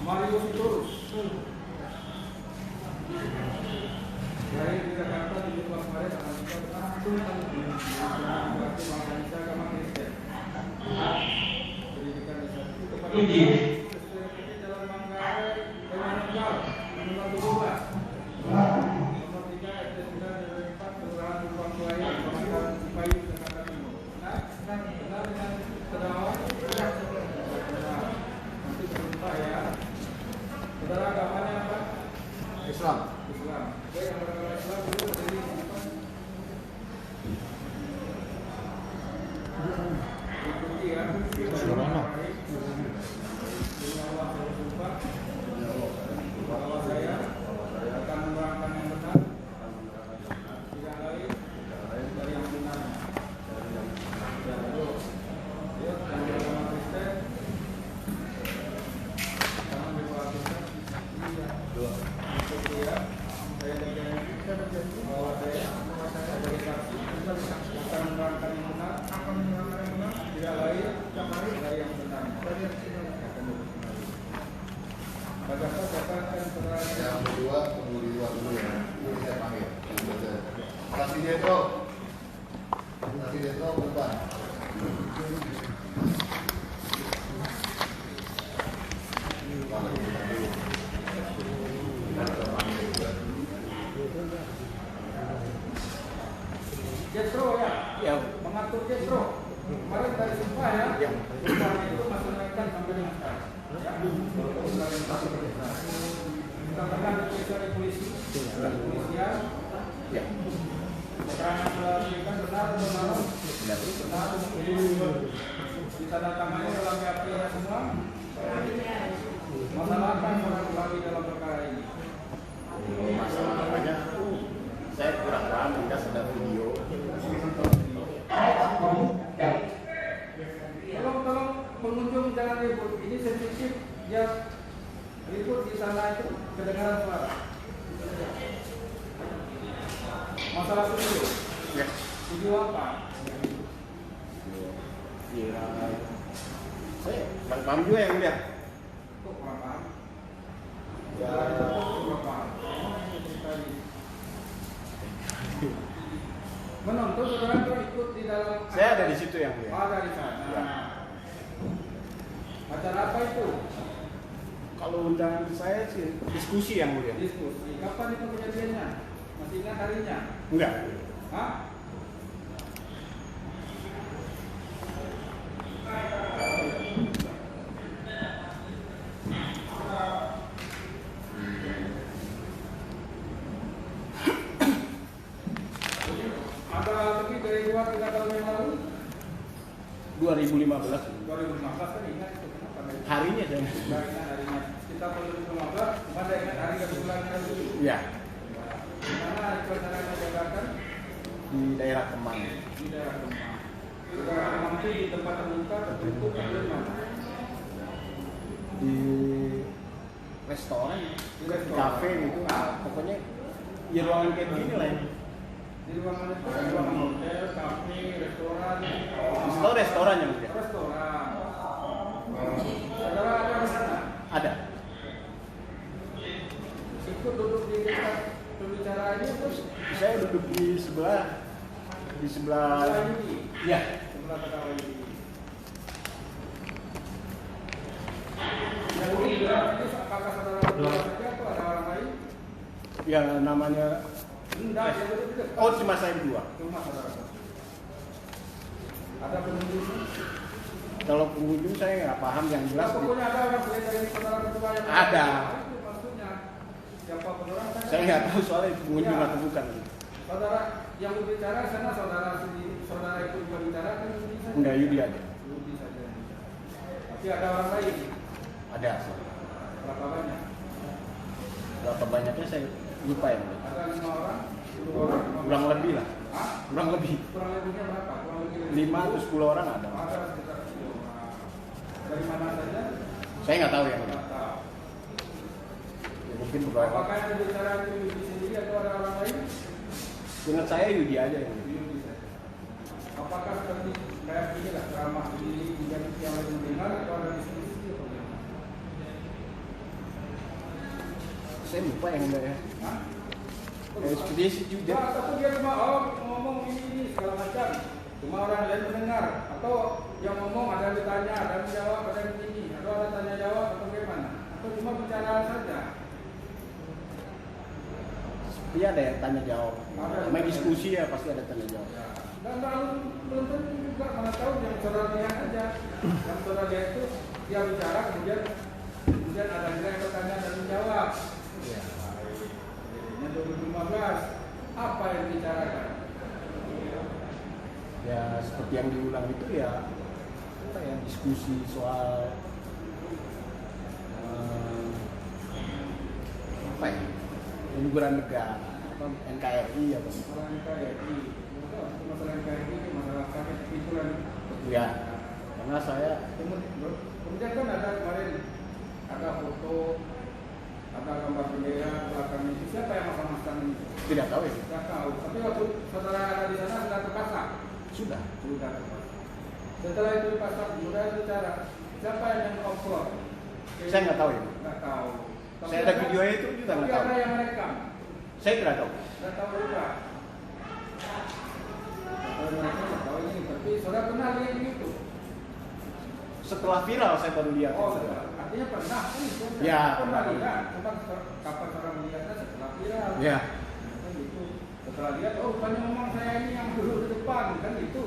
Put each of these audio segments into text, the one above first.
Mario Sitorus. Dari Jakarta 17 Maret tanggal 3 langsung berarti bangsa Indonesia agama Kristen. Pendidikan di kepada Jalan Manggarai, Kalimantan, nomor 12. Nomor 3 RT 9 4 Kelurahan Lubang Buaya, Kecamatan Cipayu, Jakarta Timur. Benar dengan terdakwa? Nanti berjumpa ya. Saudara agamanya apa? Islam. Islam. Oke, yang beragama Islam dulu berdiri di depan. Ikuti ya. Bahwa saya akan menerangkan yang benar, tidak lain dari yang benar. Yang beragama Kristen, jangan diperhatikan. Ikuti ya. Saya berjanji bahwa saya sebagai saksi akan menerangkan yang benar, tidak lain dari yang benar. Baca akan terang. Yang kedua tunggu di luar dulu ya. Ini saya panggil. Kasih Detro. Kasih Detro ke depan. Jetro ya, mengatur Jetro. Kemarin dari sumpah ya, sumpahnya itu masih naikkan sampai dengan sekarang. Ya, kita tekan dari polisi, kepolisian. Keterangan berikan benar atau malam? Benar. Ditandatangani dalam BAP-nya semua. Masalah apa yang lagi dalam perkara ini? Masalah namanya saya kurang paham, kita sedang video. Tolong pengunjung jangan ribut, ini sensitif ya, ribut di sana itu kedengaran suara. Masalah video, Ya. video apa? Iya. Saya kurang paham juga yang lihat. Kok kurang paham? Ya. Kurang paham. Menonton saudara ikut di dalam. Saya ada di situ yang lihat. Ada di sana. Ya. Acara apa itu? Kalau undangan saya sih diskusi yang mulia. Diskusi. Kapan itu kejadiannya? Masih ingat harinya? Enggak. Hah? Ada lebih dari 2-3 tahun yang lalu? 2015. 2015 kan ingat itu kenapa? Harinya saya. Nggak ingat harinya. Kita 2015, ada ingat hari ke bulannya dulu. Ya. Di mana hari pelaksanaan jabatan? Di daerah Kemang. Di daerah Kemang. Di daerah Kemang itu di tempat terbuka tertutup atau di mana? Di restoran, Di restoran. kafe gitu. Pokoknya ya ruangan kayak begini lah. Di ruangan itu, ruangan hotel, kafe, restoran. Itu restoran yang mulia. Restoran. Saudara ada di sana? Ada. Ikut duduk di dekat pembicara ini terus Saya duduk di sebelah Yudi. ya. Sebelah terdakwa Yudi. Yang ini berarti apakah saudara berdua saja atau ada orang lain? Ya namanya Enggak, yang itu tidak. oh cuma saya berdua. Cuma saudara. Ada pengunjung? Kalau pengunjung saya nggak paham yang jelas. Nah, pokoknya ada orang selain dari saudara berdua yang Ada. Itu maksudnya. Siapa orang Saya nggak tahu soalnya itu pengunjung Ya. atau bukan. Saudara yang berbicara sana saudara sendiri, saudara itu berbicara kan Yudi saja. Enggak, Yudi ada. Yudi saja. Tapi ada orang lain. Ada. Berapa banyak? Berapa banyaknya saya lupa ya. Ada 5 orang, 10 orang, 15 Kurang lebih lah. Hah? Kurang lebih. Kurang lebihnya berapa? Kurang lebih 5 atau 10 orang ada. Ada sekitar 10 orang. Dari mana saja? Saya nggak tahu yang mana. Nggak tahu. Ya, mungkin beberapa. Apakah yang berbicara itu Yudi sendiri atau ada orang lain? Ingat saya Yudi aja yang Apakah seperti kayak ini lah ceramah di yang lain mendengar atau ada diskusi atau bagaimana? saya lupa yang enggak ya. Hah? Seperti itu Ya, atau dia cuma ngomong ini segala macam, cuma orang lain mendengar, atau yang ngomong ada yang ditanya, ada yang jawab, ada yang ini, atau ada tanya jawab atau bagaimana? Atau cuma bicara saja? Iya ada yang tanya jawab. Main diskusi ya pasti ada tanya jawab. Ya. Dan lalu belum tentu juga mana tahu yang saudara lihat aja, yang saudara lihat itu dia bicara kemudian ada juga yang bertanya dan menjawab. Iya. Ini 2015 apa yang dibicarakan? Ya seperti yang diulang itu ya apa ya diskusi soal apa ya liburan negara apa NKRI apa Masalah NKRI, masalah NKRI itu masalah kami pikiran. ya karena saya Kemudian kan ada kemarin ada foto, ada gambar bendera belakang itu siapa yang masang-masang ini? tidak tahu ya Tidak tahu. Tapi waktu saudara ada di sana sudah terpasang. sudah Terpasang. Setelah itu dipasang, kemudian bicara siapa yang upload? saya nggak tahu ya Nggak tahu. saya ada videonya itu juga Tapi nggak tahu ada yang merekam. saya tidak tahu Nggak tahu juga. Nggak tahu ini. Tapi saudara pernah lihat itu? setelah viral saya baru lihat Oh, itu. artinya pernah kan itu? Ya, Pernah pernah. lihat. Tentang kapan orang melihatnya setelah viral. ya Kan gitu. Setelah lihat, oh bukannya ngomong saya ini yang dulu di depan kan gitu.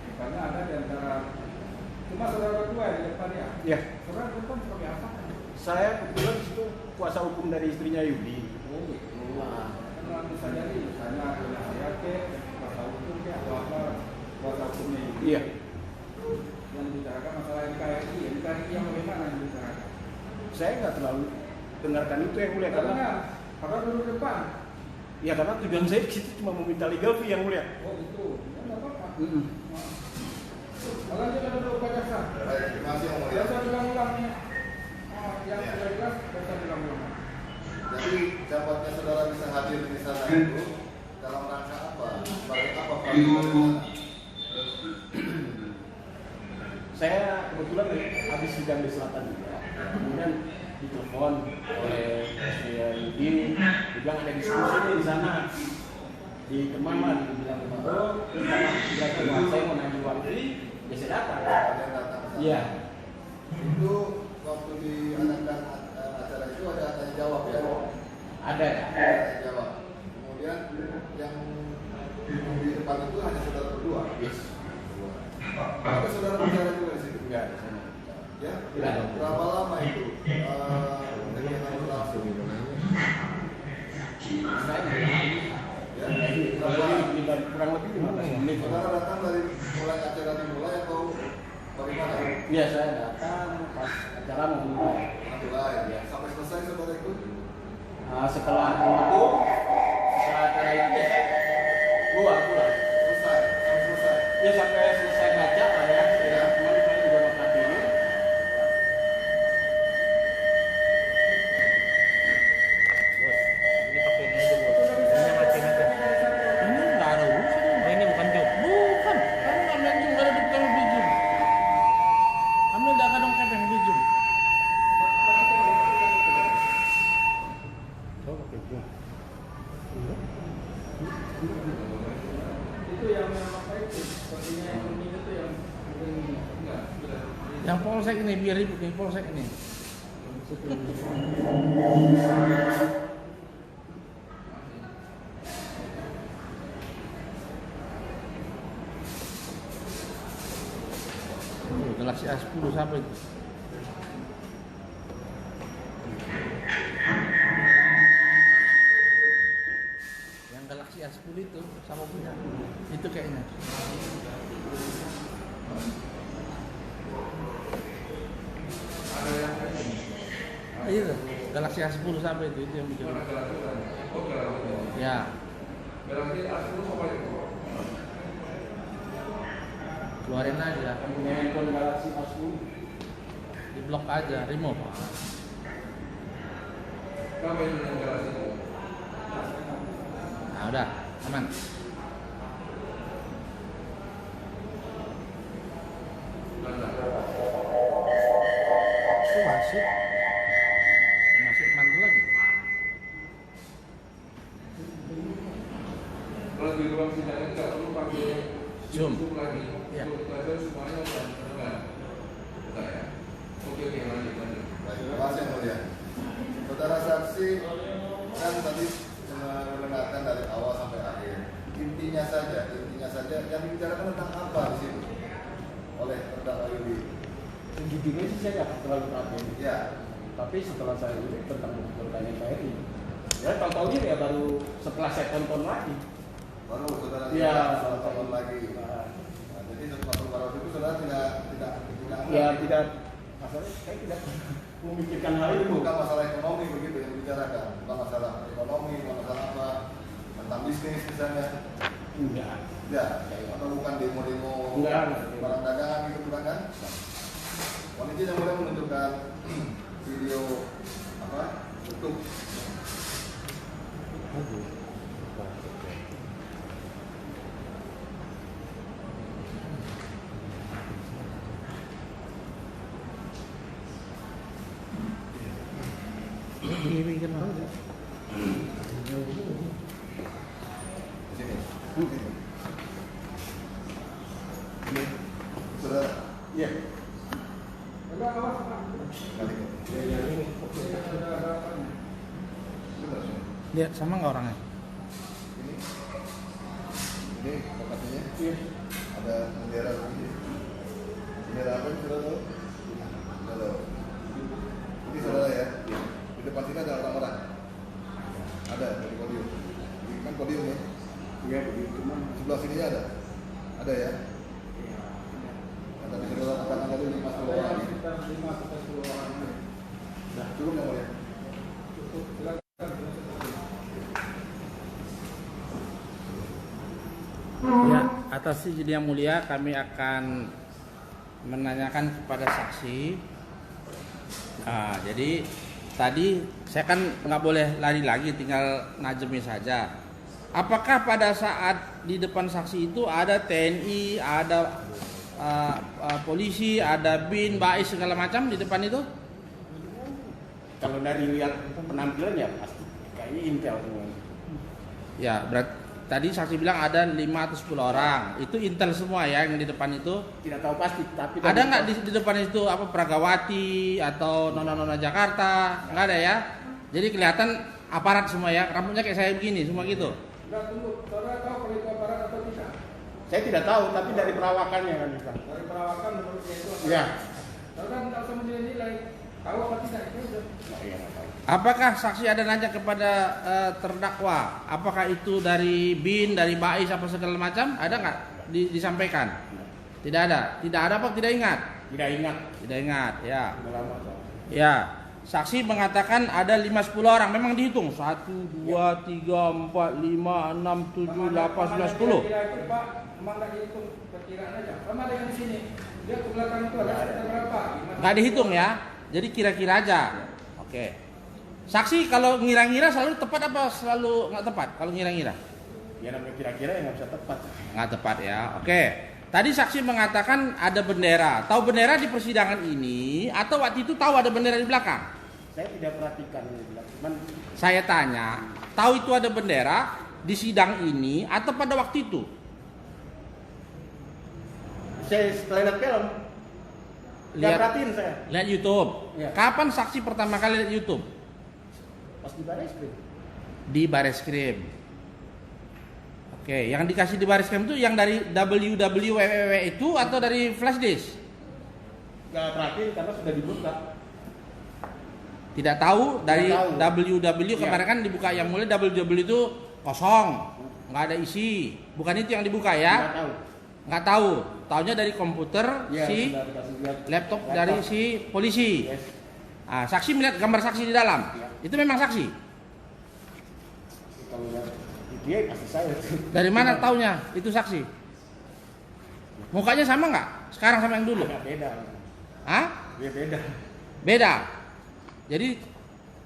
Bukannya ada di antara cuma saudara berdua di depan ya. ya Saudara di depan seperti apa? saya kebetulan di situ kuasa hukum dari istrinya Yudi Oh gitu. Nah. Kan bisa jadi misalnya punya saya ke kuasa hukum ke atau apa kuasa hukumnya ini. iya Yang dibicarakan masalah NKRI yang bagaimana yang dibicarakan? saya nggak terlalu dengarkan itu yang mulia Karena dulu depan. ya karena tujuan saya di situ cuma meminta legal fee yang mulia. Oh gitu. Ya nggak apa-apa. Mm-mm. Kalau dia ada dua jaksa. Baik, terima kasih yang mulia. Biasa bilang-bilangnya. Yang sudah jelas biasa bilang-bilang. Jadi dapatnya saudara bisa hadir di sana itu dalam rangka apa? Sebagai apa Pak? Saya kebetulan habis sidang di selatan juga, kemudian ditelepon oleh saya Yudi, dibilang ada diskusi di sana di Kemaman, dibilang oh kita tidak saya mau nanya waktu, ya saya datang. Ada yang datang ke sana. Iya. Itu waktu diadakan acara itu ada tanya jawab ya? Ada. Tanya jawab. Kemudian yang di depan itu hanya saudara berdua. Yes. Apa saudara bicara juga di situ? Enggak di sana. Ya? Tidak. Berapa lama itu kegiatan berlangsung? Saya Ya? Berapa? kurang lebih 15 menit. Saudara datang dari mulai acara dimulai atau bagaimana? Iya saya datang pas acara mau mulai. Mulai. Ya. Sampai selesai saudara ikut? Setelah itu, setelah acara itu ya saya keluar. Selesai. Sampai selesai. Ya sampai selesai baca lah ya. Ya cuman saya juga makan dulu. Bos, ini pakai ini aja bos. Ini matiin aja. Ini nggak ada urusan. Oh, ini bukan job. Bukan. Kamu nggak main job, nggak ada duit kamu beli job. Kamu nggak ada dong kadang beli job. Coba pakai job. Itu yang apa itu? Sepertinya yang ini itu yang enggak. Yang polsek ini biar ribut nih polsek ini. Galaxy A10 siapa itu? Yang Galaxy A10 itu sama punya. Itu kayaknya. Iya tuh, Galaxy A10 sampai itu yang bikin. Ya. Keluarin aja, Punya handphone Galaxy A10. di blok aja, remove. Berapa ini yang jelas itu? Nah udah, Aman. Itu wasit. Masih mantul lagi. Kalau di ruang sidang itu nggak perlu pakai Zoom. lagi. Ya. Untuk belajar semuanya udah enggak. Enggak ya. Oke, lanjut. Baik, terima kasih yang mulia. Saudara saksi kan tadi mendengarkan dari awal sampai akhir. Intinya saja yang dibicarakan tentang apa di situ oleh terdakwa Yudi. Sejujurnya sih saya nggak terlalu perhatian. Ya, Tapi setelah saya lihat tentang pertanyaan KRI, ya tahu-tahunya ya baru setelah saya tonton lagi. baru saudara Iya, tonton lagi. Nah, Nah, jadi setelah baru itu saudara tidak ya tidak, masalahnya saya tidak memikirkan hal itu itu. bukan masalah ekonomi begitu yang dibicarakan, bukan masalah ekonomi, bukan masalah apa tentang bisnis misalnya. Enggak. Ya, atau bukan demo-demo Enggak. barang dagangan gitu bukan kan? Wanita yang mulai menunjukkan video apa untuk Kiri kan. di sini. Ini saudara Iya. Enggak awas, Pak. balik. Benar, Sun. Lihat sama nggak orangnya? Ini lokasinya Iya. ada bendera begini. Bendera apa ini saudara tahu? Saudara. Ini saudara ya. Di depan sini ada orang-orang. Ada di podium. Ini kan podium ya. Iya begitu mah. Sebelah sininya ada. Ada ya. Nah, tadi saudara katakan tadi 50 orang. Sekitar 5-10 orang. Nah, cukup yang mulia. Cukup, silakan. Ya, atas izin yang mulia kami akan menanyakan kepada saksi. Jadi tadi saya kan nggak boleh lari lagi, tinggal najemi saja. Apakah pada saat di depan saksi itu ada TNI, ada polisi, ada BIN, BAIS segala macam di depan itu? Kalau dari lihat penampilan ya pasti kayaknya intel semua. Ya, berarti tadi saksi bilang ada 5 atau 10 orang. Itu intel semua ya yang di depan itu. Tidak tahu pasti, tapi Ada nggak di depan itu apa Pragawati atau nona-nona Jakarta? Nggak ada ya. Jadi kelihatan aparat semua ya. Rambutnya kayak saya begini semua gitu. Enggak, tunggu. Saudara tahu kalau itu aparat atau tidak? saya tidak tahu, tapi dari perawakannya kan bisa. Dari perawakan menurut dia itu aparat. Iya. Saudara nggak usah menilai. Tahu apa tidak? Itu sudah. Nah, iya, nggak tahu. Apakah saksi ada nanya kepada terdakwa? Apakah itu dari BIN, dari BAIS apa segala macam? Ada nggak disampaikan? Tidak ada. Tidak ada apa? Tidak ingat? Tidak ingat. Tidak ingat. Ya. Sudah lama. Pak. Ya. Saksi mengatakan ada 5-10 orang. Memang dihitung 1, 2, 3, 4, 5, 6, 7, 8, 9, 10. Kira itu Pak, memang nggak dihitung perkiraan aja. Sama dengan di sini. Dia ke belakang itu ada sekitar berapa? Nggak dihitung ya. Jadi kira-kira aja. Oke. Saksi kalau ngira-ngira selalu tepat apa selalu nggak tepat? Kalau ngira-ngira? Ya namanya kira-kira yang nggak bisa tepat. Nggak tepat ya. Oke. Tadi saksi mengatakan ada bendera. Tahu bendera di persidangan ini atau waktu itu tahu ada bendera di belakang? Saya tidak perhatikan ini, cuman Saya tanya, tahu itu ada bendera di sidang ini atau pada waktu itu? saya setelah lihat film nggak perhatiin saya Lihat YouTube. Iya. Kapan saksi pertama kali lihat YouTube? pas di Barreskrim. Di Barreskrim. Oke, yang dikasih di Barreskrim itu yang dari www itu atau dari flash disk? Nggak perhatiin karena sudah dibuka. Tidak tahu dari Tidak tahu. www kemarin kan dibuka yang mulai www itu kosong, nggak ada isi. Bukan itu yang dibuka Nggak ya? tahu. Nggak tahu. Taunya dari komputer Ya, si sudah dikasih lihat laptop dari si polisi. Yes. Ah, saksi melihat gambar saksi di dalam. Ya. Itu memang saksi. Kalau lihat dia pasti saya. Dari mana taunya itu saksi? Mukanya sama nggak? Sekarang sama yang dulu? Agak beda. Hah? Dia beda. Beda. Jadi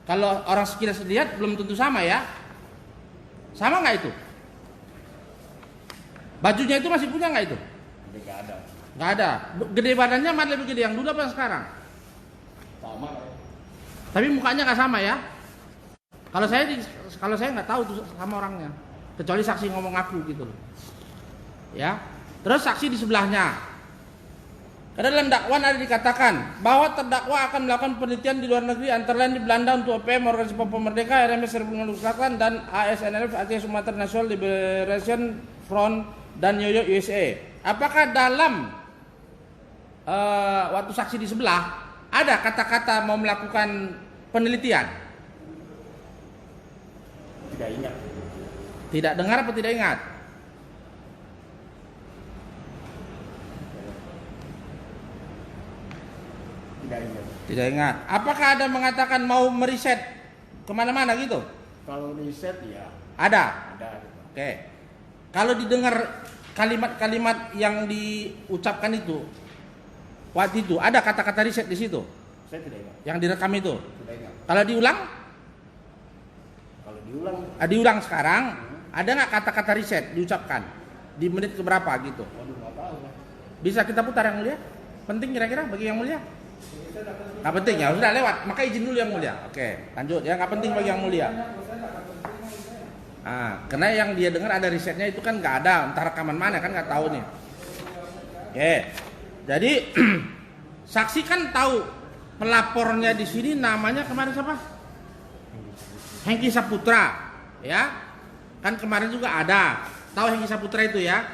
kalau orang sekilas lihat belum tentu sama ya. Sama nggak itu? Bajunya itu masih punya nggak itu? Udah nggak ada. Nggak ada. Gede badannya mana lebih gede, yang dulu apa yang sekarang? Sama. Tapi mukanya nggak sama ya? Kalau saya nggak tahu tuh sama orangnya, kecuali saksi ngomong aku gitu loh. Ya. Terus saksi di sebelahnya. Karena dalam dakwaan ada dikatakan bahwa terdakwa akan melakukan penelitian di luar negeri antara lain di Belanda untuk OPM, Organisasi Papua Merdeka, RMS Republik Indonesia Selatan, dan ASNLF Aceh Sumatera National Liberation Front dan New York USA. Apakah dalam waktu saksi di sebelah ada kata-kata mau melakukan penelitian? Tidak ingat. Tidak dengar apa tidak ingat? Tidak ingat. Tidak ingat. Apakah ada mengatakan mau meriset kemana-mana gitu? Kalau riset ya Ada. ada. Oke. Kalau didengar kalimat-kalimat yang diucapkan itu, waktu itu ada kata-kata riset di situ, Saya tidak ingat. yang direkam itu. Tidak ingat. Kalau diulang, Kalau diulang, diulang sekarang, ada nggak kata-kata riset diucapkan di menit keberapa gitu? waduh nggak tahu. Bisa kita putar yang mulia? Penting kira-kira bagi yang mulia? Nggak penting ya, sudah lewat. Maka izin dulu yang mulia. Oke, lanjut ya. Nggak penting bagi yang mulia. Karena yang dia dengar ada risetnya itu kan nggak ada. Entah rekaman mana kan nggak tahu nih. Oke, jadi saksi kan tahu pelapornya di sini namanya kemarin siapa? Hengki Saputra, ya. Kan kemarin juga ada. Tahu Hengki Saputra itu ya?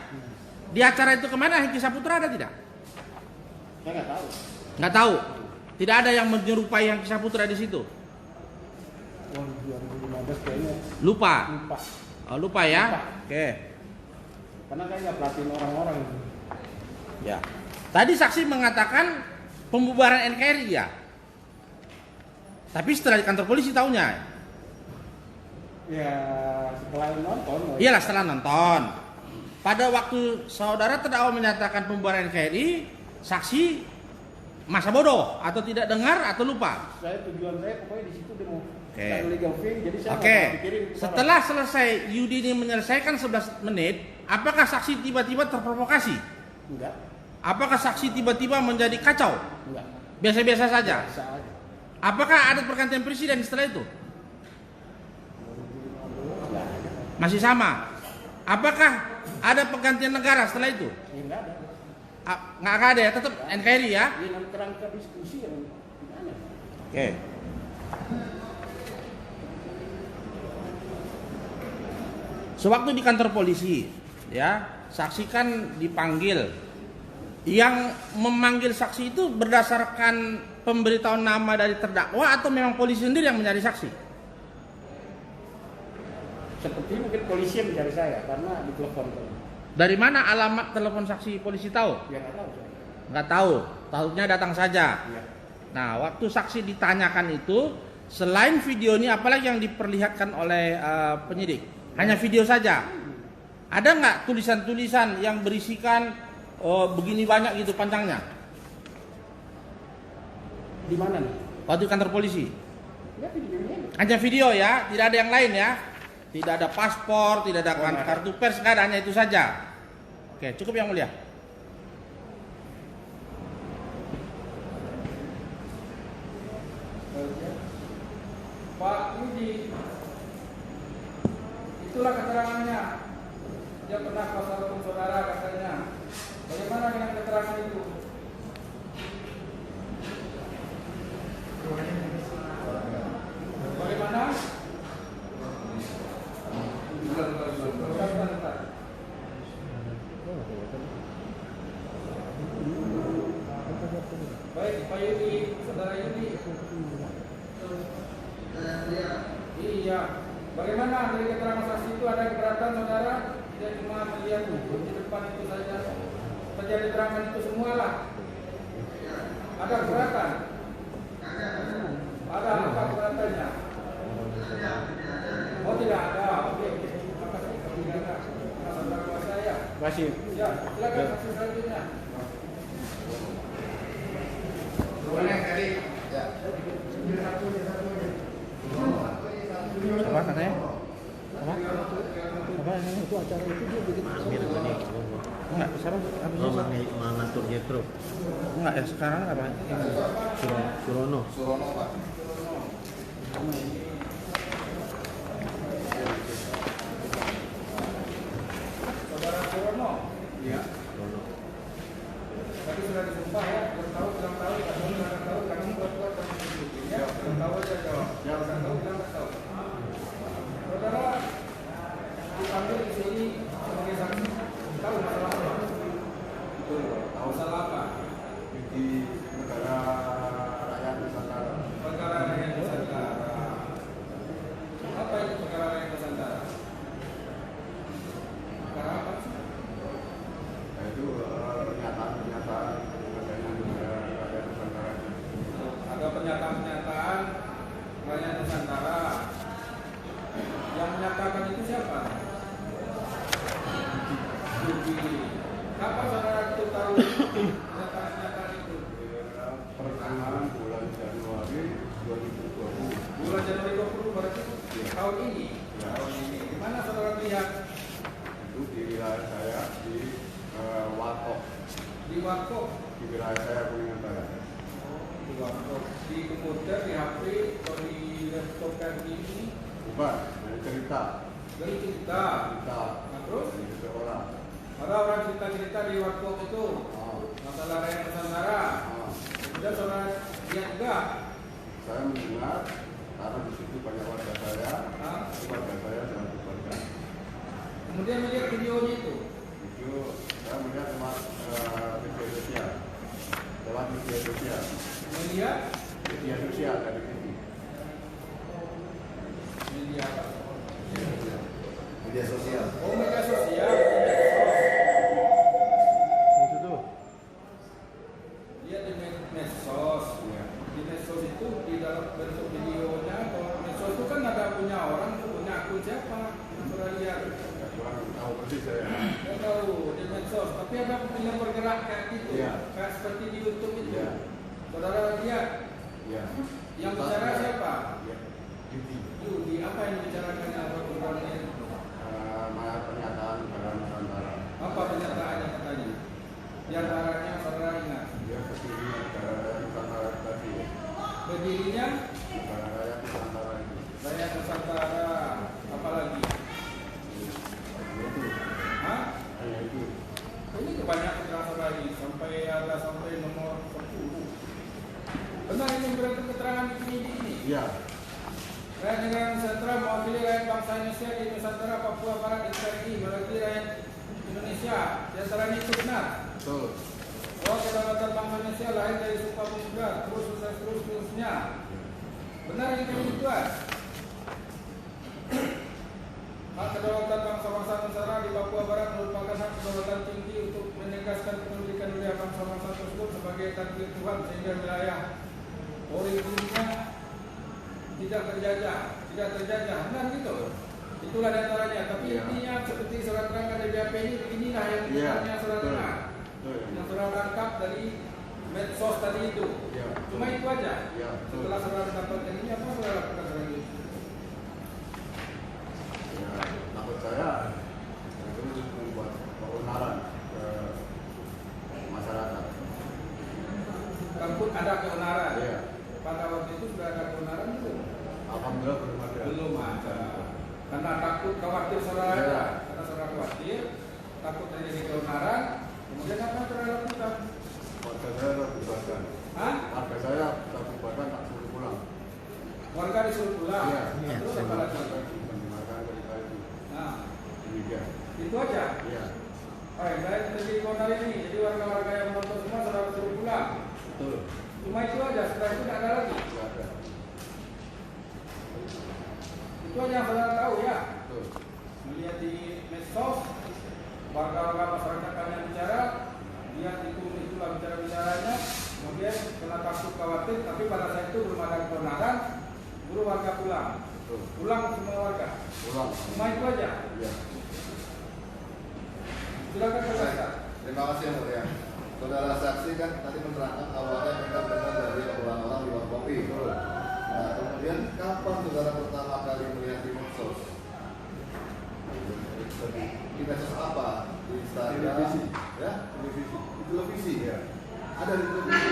Di acara itu kemana Hengki Saputra ada tidak? Saya nggak tahu. Nggak tahu. Tidak ada yang menyerupai Hengki Saputra di situ. Wah, 2015 kayaknya Lupa. lupa. Oh, lupa ya? Lupa. Oke. Karena saya nggak perhatiin orang-orang. Ya. Tadi saksi mengatakan pembubaran NKRI ya. Tapi setelah di kantor polisi tahunya. Ya setelah nonton. Iyalah setelah nonton. Pada waktu saudara terdakwa menyatakan pembubaran NKRI, saksi masa bodoh atau tidak dengar atau lupa. Tujuan saya pokoknya di situ demo. Oke. Cari legal fee, jadi saya Oke. nggak pikirin ke sana. Setelah selesai Yudi ini menyelesaikan 11 menit, apakah saksi tiba-tiba terprovokasi? Enggak. Apakah saksi tiba-tiba menjadi kacau? Enggak. Biasa-biasa saja. Biasa aja. Apakah ada pergantian presiden setelah itu? Enggak ada. Masih sama. Apakah ada pergantian negara setelah itu? Ya, enggak ada. Nggak ada ya, tetap NKRI ya? Ini dalam kerangka diskusi yang gimana? Oke. Sewaktu di kantor polisi, ya, saksi kan dipanggil. Yang memanggil saksi itu berdasarkan pemberitahuan nama dari terdakwa atau memang polisi sendiri yang mencari saksi? Seperti mungkin polisi yang mencari saya karena ditelepon. Dari mana alamat telepon saksi polisi tahu? Ya nggak tahu saya. Nggak tahu, tahunya datang saja. Ya. Nah, waktu saksi ditanyakan itu, selain video ini, apalagi yang diperlihatkan oleh penyidik? Hanya video saja. Ada nggak tulisan-tulisan yang berisikan begini banyak gitu panjangnya? Di mana nih? Waktu kantor polisi? Ya videonya. Hanya video ya, tidak ada yang lain ya. Tidak ada paspor, tidak ada kartu pers, nggak ada, hanya itu saja. Oke, cukup yang mulia. Pak Yudi, itulah keterangannya. Dia pernah kuasa hukum saudara katanya. Bagaimana dengan keterangan itu? Bagaimana? Bentar. Baik, Pak Yudi, saudara Yudi. Iya. Bagaimana dari keterangan saksi itu ada keberatan saudara? Tidak cuma melihat di depan itu saja. Terjadi keterangan itu semualah. Ada keberatan? Ada apa keberatannya? Oh tidak ada. Oke. Maka tidak ada. Saudara saya. Masih. Ya, silakan saksi selanjutnya. Boleh tadi. Ya. Apa katanya? Apa? Apa ini? Itu acara itu dia bikin Ambil ini. Enggak, sekarang mengatur Jetro. Enggak, ya sekarang apa? Surono. Surono Pak. Saudara Surono. Iya. Tapi sudah disumpah ya, belum tahu, kadang buat-buat dan ya, belum tahu aja jawab. Ya. Belum tahu, bilang nggak tahu. Saudara dipanggil di sini sebagai saksi, tahu masalah apa? Betul. Tahu Masalah apa? di negara rakyat Nusantara. Perkara rakyat Nusantara. Apa itu perkara rakyat Nusantara? Perkara apa sih? Yaitu pernyataan adanya negara rakyat Nusantara. Ada pernyataan-pernyataan rakyat Nusantara. Yang menyatakan itu siapa? Yuki. Kapan saudara itu tahu pernyataan itu? Pertengahan bulan Januari 2020. Bulan Januari 20 berarti tahun ini. Tahun ini. Di mana saudara lihat? Itu di wilayah saya di Watok, Di Warkop. di wilayah saya Kuningan Barat. Di Warkop. Di komputer, di HP, atau di laptop kayak gini. Bukan, dari cerita. Dari kita. Nah, terus? Dari seseorang. Ada orang cerita-cerita di Warkop itu. Masalah rakyat Nusantara. Kemudian saudara lihat juga. Saya mendengar karena di situ banyak warga saya, Hah? warga saya sedang bekerja. Kemudian melihat videonya itu. Video saya melihat lewat media sosial, lewat media sosial, Melihat dari TV. media apa? Media sosial. Oh, media sosial. Itu tuh. Dia di medsos. Ya. Di medsos itu di dalam bentuk videonya. Kalau medsos itu kan ada punya orang, punya akun siapa? Sudah lihat. Ya, kurang tahu persis saya. Nggak tahu di medsos. Tapi ada yang bergerak kayak gitu. Iya. Kayak seperti di YouTube itu. Iya. Saudara lihat. Ya. Yang bicara siapa? Ya. Yudi. Yudi. Apa yang dibicarakan apa programnya? Pernyataan negara Nusantara. Apa pernyataannya katanya? Di antaranya saudara ingat. Dia berdiri negara Nusantara tadi. Berdirinya Negara rakyat Nusantara itu. rakyat Nusantara. Apa lagi? Itu. Hah? Hanya itu. Ini kebanyakan terasa lagi sampai nomor 10. Benar ini berarti keterangan di penyidik ini. Iya. Rakyat negara Nusantara mewakili rakyat bangsa Indonesia di Nusantara, Papua Barat, NKRI, mewakili rakyat Indonesia. Di antaranya itu benar. Betul. Bahwa kedaulatan bangsa Indonesia lahir dari Sumpah Pemuda, terusnya. Benar yang demikian. Hak kedaulatan bangsa-bangsa Nusantara di Papua Barat merupakan hak kedaulatan tinggi untuk menegaskan kemerdekaan wilayah bangsa-bangsa tersebut sebagai takdir Tuhan sehingga wilayah originnya tidak terjajah. Benar gitu. Itulah diantaranya. Tapi Ya. intinya seperti surat terangkan dari BAP ini, inilah yang sebenarnya surat terang. Yang surat tangkap dari medsos tadi itu. Ya. Cuma itu aja. Ya, betul. Setelah saudara mendapatkan ini, apa saudara lakukan selanjutnya? Ya, takut saya itu membuat keonaran ke masyarakat. Takut ada keonaran. Iya. Pada waktu itu sudah ada keonaran belum? Alhamdulillah belum ada. Belum ada. Karena takut, khawatir saudara Iya. ada. Karena saudara khawatir, takut terjadi keonaran. Kemudian apa yang saudara lakukan? Warga saya tak bubarkan. Hah? Warga saya tak bubarkan, tak suruh pulang. Warga disuruh pulang. Iya. Nah, terus apa lagi? Mendengarkan cerita itu. Nah, Demikian. itu aja. Iya. Baik, baik terjadi keonaran ini. Jadi warga-warga yang menonton semua saudara suruh pulang. Betul. Cuma itu aja. Setelah itu tidak ada lagi. Tidak ada. Itu aja yang saudara tahu ya. Betul. Melihat di medsos, warga-warga masyarakat kami yang bicara, lihat itulah bicara-bicaranya, kemudian kena takut khawatir, tapi pada saat itu belum ada kebenaran, guru warga pulang. Betul. Pulang semua warga. Pulang. Cuma itu aja. Iya. Silakan saudara. Terima kasih yang mulia. Saudara saksi kan tadi menerangkan awalnya mereka dengar dari orang-orang di warung kopi. Nah, kemudian kapan saudara pertama kali melihat di medsos? Di medsos apa? Di Instagram, Televisi. ya? Televisi. Di televisi, Iya. ada di televisi.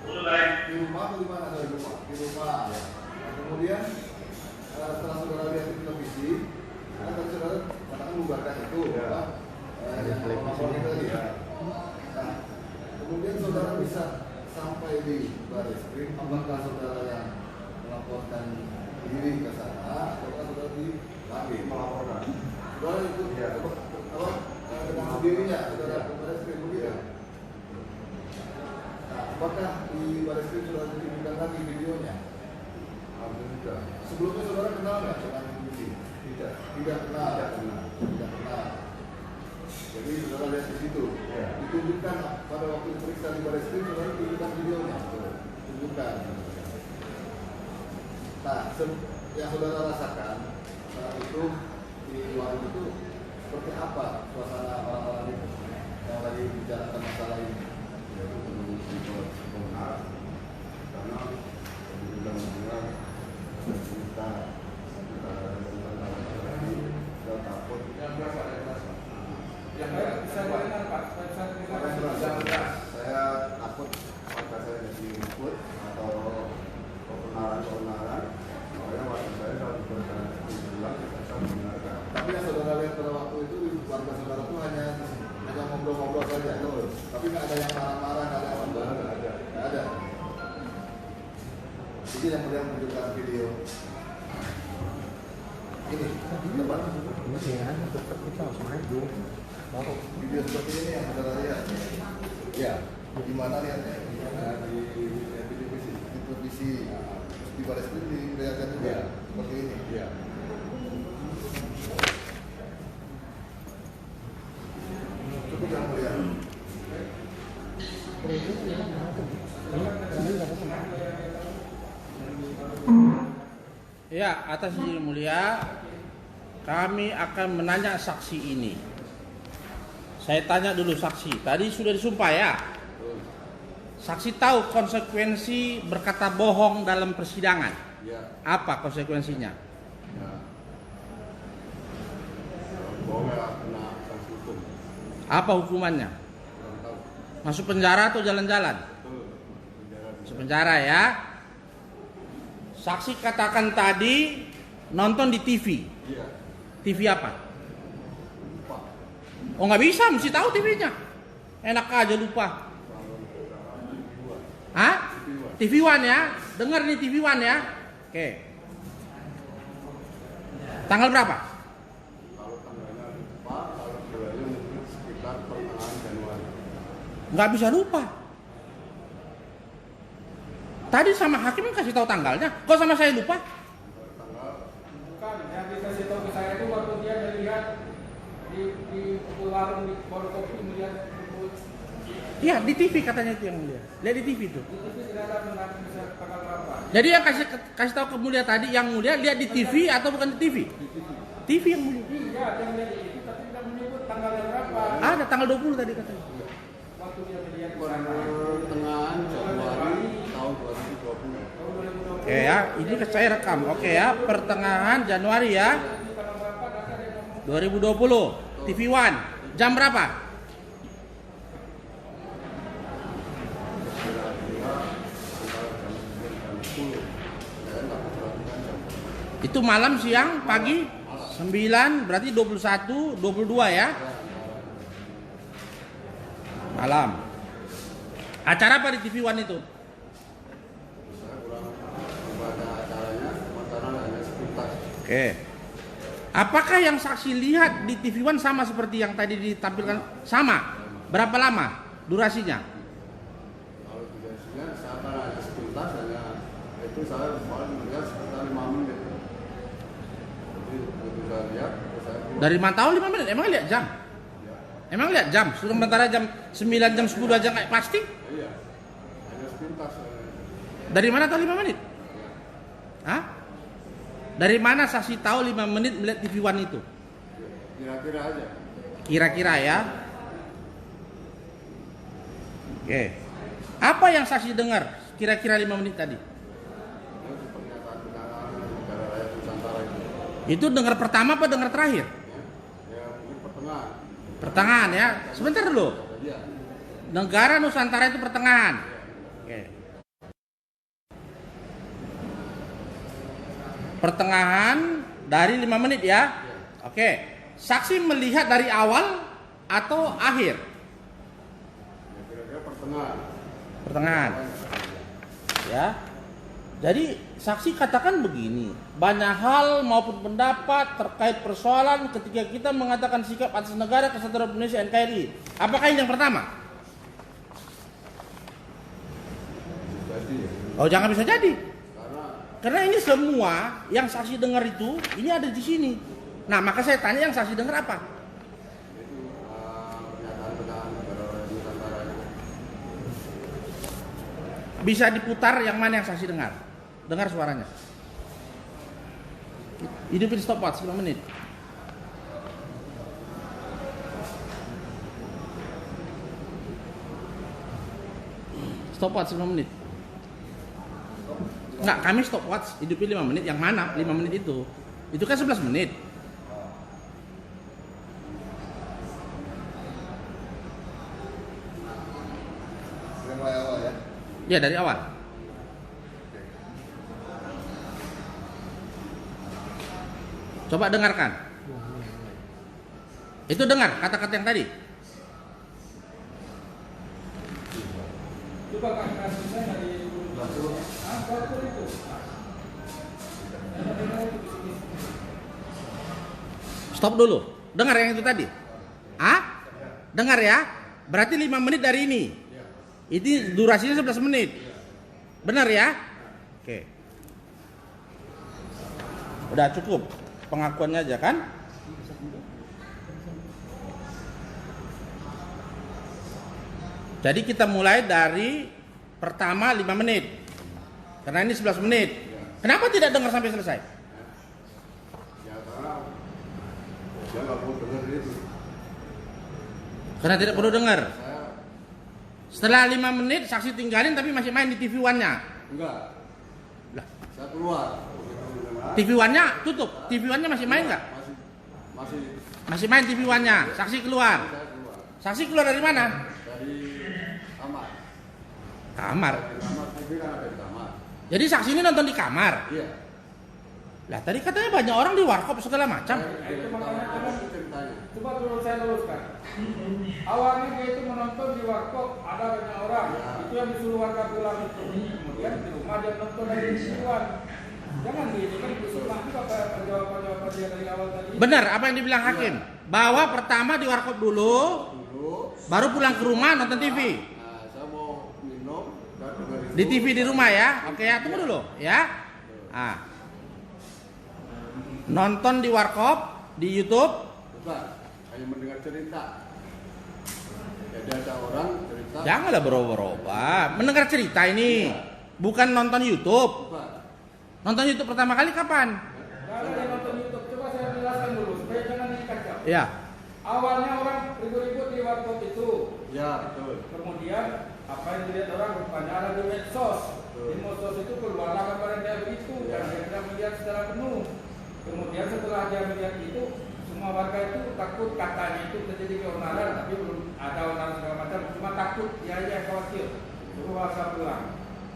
Di rumah atau di mana? Di rumah. Di rumah. Ya. Nah, kemudian setelah saudara lihat di televisi, kan tadi saudara katakan membubarkan itu, Ya. Pak. Yang laporan itu tadi. Ya. Nah, kemudian saudara bisa sampai di Barreskrim, apakah saudara yang melaporkan diri ke sana, ataukah saudara dipanggil? Melaporkan. Saudara itu Iya. dengan sendirinya, saudara ke Barreskrim begitu. Nah, apakah di Barreskrim sudah ditunjukkan lagi videonya? Alhamdulillah. Sebelumnya saudara kenal nggak dengan ini? Tidak. Tidak kenal. Tidak kenal. Tidak kenal. Jadi saudara lihat di situ. Ya. Ditunjukkan pada waktu diperiksa di Barreskrim, saudara tunjukkan videonya. Tunjukkan. Nah, yang saudara rasakan saat itu di warung itu seperti apa suasana orang-orang itu yang lagi bicarakan masalah ini? Yaitu belum benar karena undang-undang kita takut. Yang baik bisa dengar Pak, bisa dengar. Saya takut warga saya jadi ribut atau kebenaran, makanya warga saya kalau diberikan bilang tidak bisa membenarkan. Tapi yang saudara lihat pada waktu itu warga saudara itu hanya ngobrol-ngobrol saja, tapi nggak ada yang marah-marah, nggak ada yang Nggak nggak ada. ada. Jadi yang kemudian menunjukkan video ini, depan video seperti ini yang saudara lihat. Ya, gimana lihatnya? Di televisi. Di televisi, terus di Barreskrim dilihatkan juga Ya. seperti ini. Iya. Cukup yang mulia. Ya, atas izin yang mulia, kami akan menanya saksi ini. Saya tanya dulu saksi, tadi sudah disumpah ya? Saksi tahu konsekuensi berkata bohong dalam persidangan? Iya. Apa konsekuensinya? Ya. Bahwa kena sanksi hukum. Apa hukumannya? Kurang tahu. Masuk penjara atau jalan-jalan? Betul. Penjara. Masuk penjara ya. Saksi katakan tadi nonton di TV. Iya. TV apa? Lupa. Oh nggak bisa, mesti tahu TV-nya. Enak aja lupa. Hah? TV One ya? Dengar nih TV One ya? Oke. Tanggal berapa? Kalau tanggalnya lupa, kalau bulannya mungkin sekitar pertengahan Januari. Nggak bisa lupa. Tadi sama hakim kasih tahu tanggalnya. Kok sama saya lupa? Tanggal Bukan, yang dikasih tahu ke saya itu waktu dia melihat di warung di warung kopi melihat Iya di TV katanya itu yang mulia. Lihat di TV itu. itu tidak ada mengenai bisa tanggal berapa. Jadi yang kasih tahu ke mulia tadi, yang mulia lihat di TV atau bukan di TV? TV yang mulia. Iya, dia melihat itu tapi tidak menyebut tanggalnya berapa. Ada tanggal 20 tadi katanya. Waktu dia melihat di sana. pertengahan Januari tahun 2020. Tahun 2020. Oke ya, ini saya rekam. Oke ya, pertengahan Januari ya. Ini tanggal berapa? Nanti ada yang ngomong. 2020 TV One. Jam berapa? Itu malam, siang, pagi? 9 berarti 21, 22 ya? Malam. Acara apa di TV One itu? Saya kurang membaca acaranya, karena hanya sepintas. Oke. Apakah yang saksi lihat di TV One sama seperti yang tadi ditampilkan? Sama? Berapa lama durasinya? Kalau durasinya saya kan hanya sepintas, hanya itu saya paling melihat sekitar 5 menit. Jadi begitu saya lihat, saya keluar. Dari mantau 5 menit? Emang lihat jam? Ya, Emang lihat jam? Sudah sementara jam 9, jam 10 aja kayak pasti? iya, hanya sepintas. Dari mana tahu 5 menit? Hah? Dari mana saksi tahu 5 menit melihat TV One itu? Kira-kira aja. Kira-kira ya. Oke. Apa yang saksi dengar kira-kira 5 menit tadi? Itu pernyataan negara rakyat Nusantara itu. Itu dengar pertama apa dengar terakhir? Pertengahan ya. Sebentar dulu. Iya. Negara Nusantara itu pertengahan. Oke. Pertengahan dari 5 menit ya. Oke. Saksi melihat dari awal atau akhir? Ya, kira-kira pertengahan. Pertengahan. Ya. Jadi saksi katakan begini, banyak hal maupun pendapat terkait persoalan ketika kita mengatakan sikap atas negara kesatuan Republik Indonesia NKRI. Apakah ini yang pertama? Jadi ya. Oh, jangan bisa jadi. Karena Karena ini semua yang saksi dengar itu ini ada di sini. Nah, maka saya tanya yang saksi dengar apa? itu pernyataan kepada orang Nusantara itu. Bisa diputar yang mana yang saksi dengar? Dengar suaranya. Hidupin stopwatch 5 menit. Stopwatch 5 menit. Enggak, kami stopwatch hidupin 5 menit. Yang mana? 5 menit itu. Itu kan 11 menit. Dari mulai awal ya. Ya, dari awal. Coba dengarkan. Itu dengar kata-kata yang tadi. Coba kasusnya dari Batur itu. Stop dulu. Dengar yang itu tadi. Ah? Dengar ya. Berarti 5 menit dari ini. Ini durasinya 11 menit. Benar ya? Oke. Udah cukup. Pengakuannya aja kan? Jadi kita mulai dari pertama 5 menit. Karena ini 11 menit. Kenapa tidak dengar sampai selesai? Ya karena dia nggak mau dengar itu. Karena tidak perlu dengar. Saya Setelah 5 menit saksi tinggalin tapi masih main di TV One-nya. enggak. Lah, Saya keluar. Begitu mendengar, TV One-nya tutup. TV One-nya masih main nggak? Masih Masih main TV One-nya. Saksi keluar. saya keluar Saksi keluar dari mana? dari kamar. Kamar. Di kamar TV kan ada di kamar. Jadi saksi ini nonton di kamar. Iya. Lah tadi katanya banyak orang di warkop segala macam. Itu makanya Ada ceritanya. coba dulu saya luruskan. Awalnya dia itu menonton di warkop ada banyak orang. Itu yang disuruh warga pulang itu. Kemudian di rumah dia menonton lagi di siluan. Jangan gini kan disuruh juga jawaban dia dari awal tadi. Benar apa yang dibilang hakim. Bahwa pertama di warkop dulu, Dulu baru pulang ke rumah nonton TV. saya mau minum dan dengar Di TV di rumah ya. Oke ya, tunggu dulu ya. Ah. Nonton di warkop, di YouTube. bukan hanya mendengar cerita. Jadi ada orang cerita. Janganlah berubah-ubah. Mendengar cerita ini. Bukan nonton YouTube. Bukan. Nonton YouTube pertama kali kapan? Kalau dia nonton YouTube, coba saya jelaskan dulu supaya jangan dikacau. Ya. Awalnya orang ribut-ribut di warkop itu. Ya betul. Kemudian apa yang dilihat orang rupanya ada di medsos. Di medsos itu keluarlah gambaran dia begitu dan dia tidak melihat secara penuh. Kemudian setelah dia melihat itu, semua warga itu takut katanya itu terjadi keonaran, tapi belum ada onaran segala macam. Cuma takut, dia aja khawatir. Suruh warga pulang.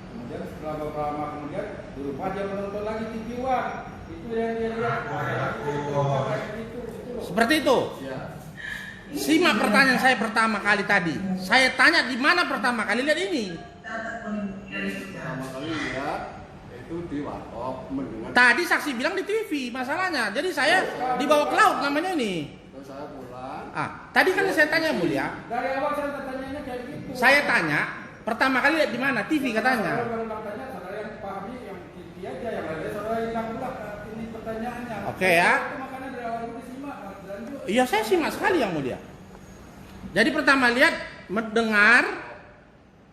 Kemudian setelah beberapa lama kemudian di rumah dia menonton lagi TV One. Itu yang dia lihat. Itu. Seperti itu. Ya. Simak pertanyaan saya pertama kali tadi. Saya tanya di mana pertama kali lihat ini. Pertama kali lihat itu di warkop mendengar. Tadi saksi bilang di TV masalahnya. Jadi saya dibawa ke laut namanya ini. Terus saya pulang. Tadi kan saya tanya mulia. Dari awal saya tanyanya kayak gitu. Saya tanya pertama kali lihat di mana? TV katanya. Kalau tanya saudara yang pahami yang TV aja yang lainnya saudara hilang pula ini pertanyaannya. Oke ya. Itu makanya dari awal itu disimak dan juga Iya saya simak sekali yang mulia. Jadi pertama lihat mendengar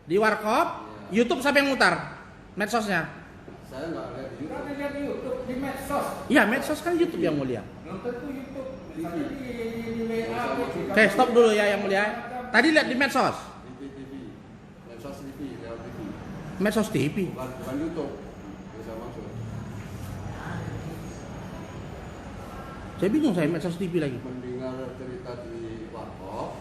di warkop, YouTube siapa yang mutar? Medsosnya. Saya nggak lihat di kan YouTube. dilihat di YouTube di medsos. Iya medsos kan YouTube yang mulia. Nonton tuh YouTube. Misalnya di WA. Oke stop dulu ya yang mulia. Tadi lihat di medsos. Di TV. Medsos TV, lewat TV. Medsos TV. Bukan YouTube. Bisa maksud. Saya bingung saya medsos TV lagi. mendengar cerita di warkop,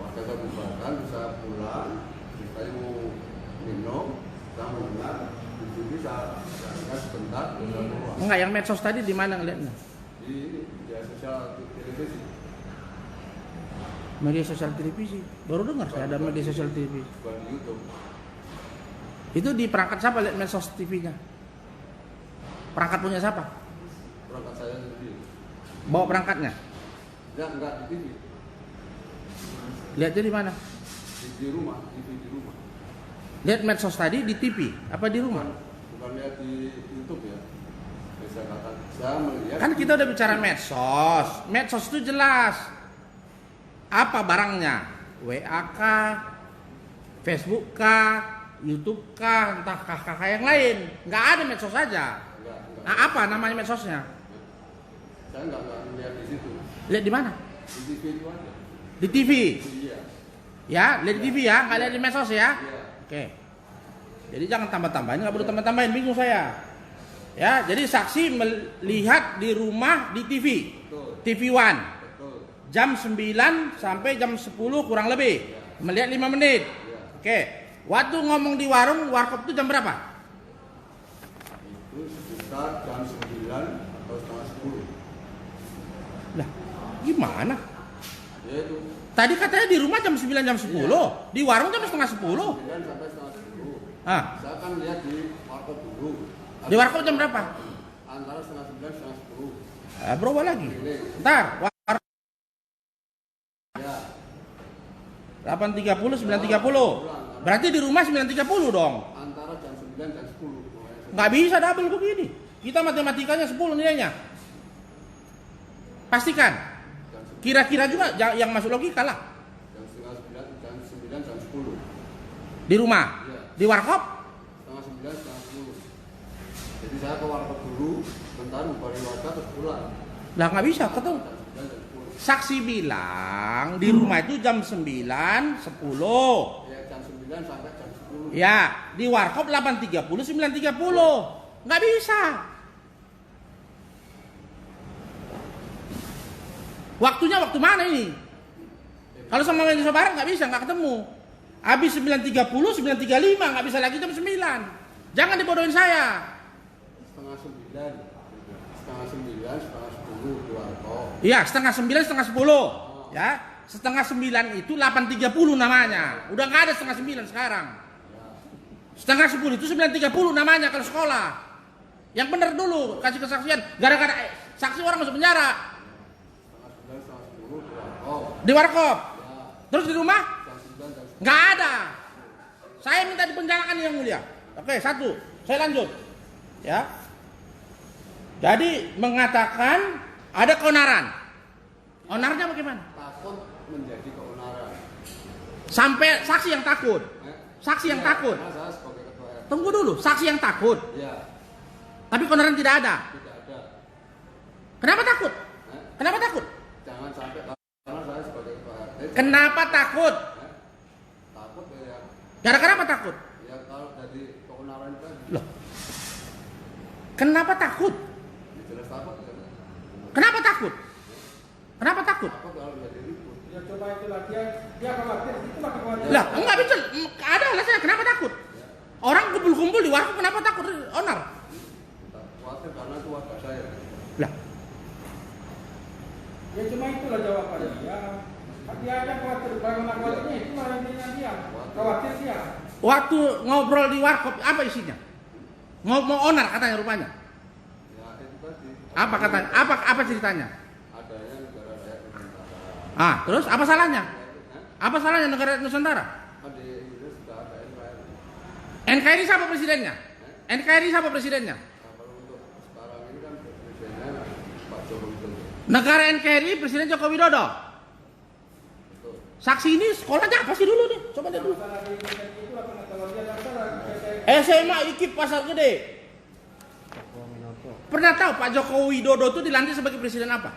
waktu kita bubarkan bisa pulang, ceritanya mau minum, kita mendengar, di sini bisa sebentar, bisa keluar. Enggak, yang medsos tadi di mana ngeliatnya? Di media sosial televisi, Media sosial televisi. Baru dengar saya ada media sosial televisi. bukan di YouTube. Itu di perangkat siapa lihat medsos TV-nya? Perangkat punya siapa? Perangkat saya sendiri. Bawa perangkatnya. Enggak di TV, Lihatnya di mana? di rumah, TV di rumah. Lihat medsos tadi di TV apa di rumah? Bukan lihat di YouTube ya. Saya katakan, saya melihat. Kan kita udah bicara medsos. Medsos itu jelas. Apa barangnya? WA kah? Facebook kah? YouTube kah? Entah kah yang lain. Nggak ada medsos saja. Enggak. Nah, apa namanya medsosnya? Saya enggak melihat di situ. Lihat di mana? Di TV itu aja. Di TV. Iya. Ya, lihat di TV ya, nggak lihat di medsos ya. Iya. Oke. Jadi jangan tambah-tambahin, nggak perlu tambah-tambahin, bingung saya. Ya, jadi saksi melihat di rumah di TV. Betul. TV One. Betul. Jam 9 sampai jam 10 kurang lebih. Melihat 5 menit. Oke. Waktu ngomong di warung, warkop itu jam berapa? Itu sekitar jam 9 atau setengah 10. Lah, gimana? Ya itu Tadi katanya di rumah jam 9 jam 10, di warung jam setengah 10. 9 sampai setengah 10. Ah, Saya kan lihat di warkop dulu. di warkop jam berapa? Antara setengah 9 setengah 10. Berubah lagi. Ini. Ntar, Ya. 8.30, 9.30. Berarti di rumah 9.30 dong. Antara jam 9 dan 10. Nggak bisa double begini. Kita matematikanya 10 nilainya. Pastikan. Kira-kira juga yang masuk logika lah. Jam setengah 9, jam 9 jam 10. Di rumah. Iya. Di warkop. Setengah 9 setengah 10. Jadi saya ke warkop dulu, bentar bubarin warga terus pulang. Lah nggak bisa, ketemu. Jam 9 jam 10. Saksi bilang di rumah itu jam 9, 10. Ya jam 9 sampai jam 10. Ya, di warkop 8.30, 9.30. Nggak bisa. Waktunya waktu mana ini? Kalau sama Indonesia Barat nggak bisa, nggak ketemu. Habis 9.30, 9.35, nggak bisa lagi jam 9. Jangan dibodohin saya. Setengah 9, setengah 9, setengah 10 di warkop. Iya, setengah 9, setengah 10. Ya, setengah 9 itu 8.30 namanya. Udah nggak ada setengah 9 sekarang. Setengah 10 itu 9.30 namanya kalau sekolah. Yang benar dulu, kasih kesaksian. Gara-gara saksi orang masuk penjara. Setengah 9, setengah 10 di warkop. Di warkop. Ya, Terus di rumah? jam 9 jam 10. Nggak ada. Saya minta dipenjarakan yang mulia. Oke, satu. Saya lanjut. Ya. Jadi mengatakan ada keonaran. Onarnya bagaimana? Takut menjadi keonaran. Sampai saksi yang takut. Saksi yang Iya, takut. karena saya sebagai ketua RT. Tunggu dulu, saksi yang takut. Ya, Tapi keonaran tidak ada. tidak ada. Kenapa takut? Eh, Kenapa takut? Jangan sampai karena saya sebagai ketua RT. Kenapa takut? Takut ya. Gara-gara apa takut? Ya kalau jadi keonaran kan Loh. Kenapa takut? ya jelas takut ya. Kenapa takut? Kenapa takut? Takut kalau jadi ribut. Ya coba itulah dia khawatir, itulah kekhawatiran. Lah, enggak bisa. Ada alasannya kenapa takut? Orang kumpul-kumpul di warkop kenapa takut onar? Khawatir karena itu warga saya. Lah, Ya cuma itulah jawabannya dia. Dia aja khawatir, bagaimana khawatirnya itulah intinya dia. Khawatir dia. waktu ngobrol di warkop apa isinya? Mau onar katanya rupanya. Ya itu tadi. Apa katanya? Apa ceritanya? Adanya negara rakyat Nusantara. Ah, terus apa salahnya? Apa salahnya negara Nusantara? Kan di Inggris sudah ada NKRI. NKRI siapa presidennya? NKRI siapa presidennya? Nah, kalau untuk sekarang ini kan presidennya Pak Joko Widodo. Negara NKRI Presiden Joko Widodo. Betul. Saksi ini sekolahnya apa sih dulu nih? Coba lihat dulu. Masalah di Indonesia itu apa kalau dia masalah SMA IKIP Pasar Gede. Pernah tahu Pak Joko Widodo itu dilantik sebagai presiden apa?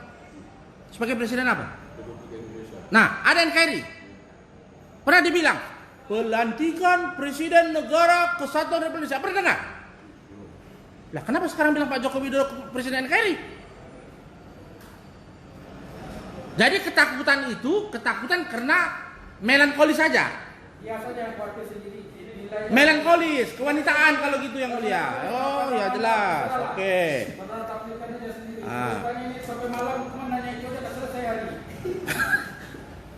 Sebagai presiden apa? Republik Indonesia. Nah, ada NKRI. Pernah dibilang pelantikan Presiden Negara Kesatuan Republik Indonesia. Pernah dengar? Lah, kenapa sekarang bilang Pak Joko Widodo presiden NKRI? Jadi ketakutan karena melankolis saja. Dia saja yang khawatir sendiri. Nilai Melankolis, kewanitaan kalau gitu yang mulia. Oh ya jelas. Oke. saudara tampilkan aja sendiri. Ah. Bukannya ini sampai malam cuma nanya itu aja tak selesai hari.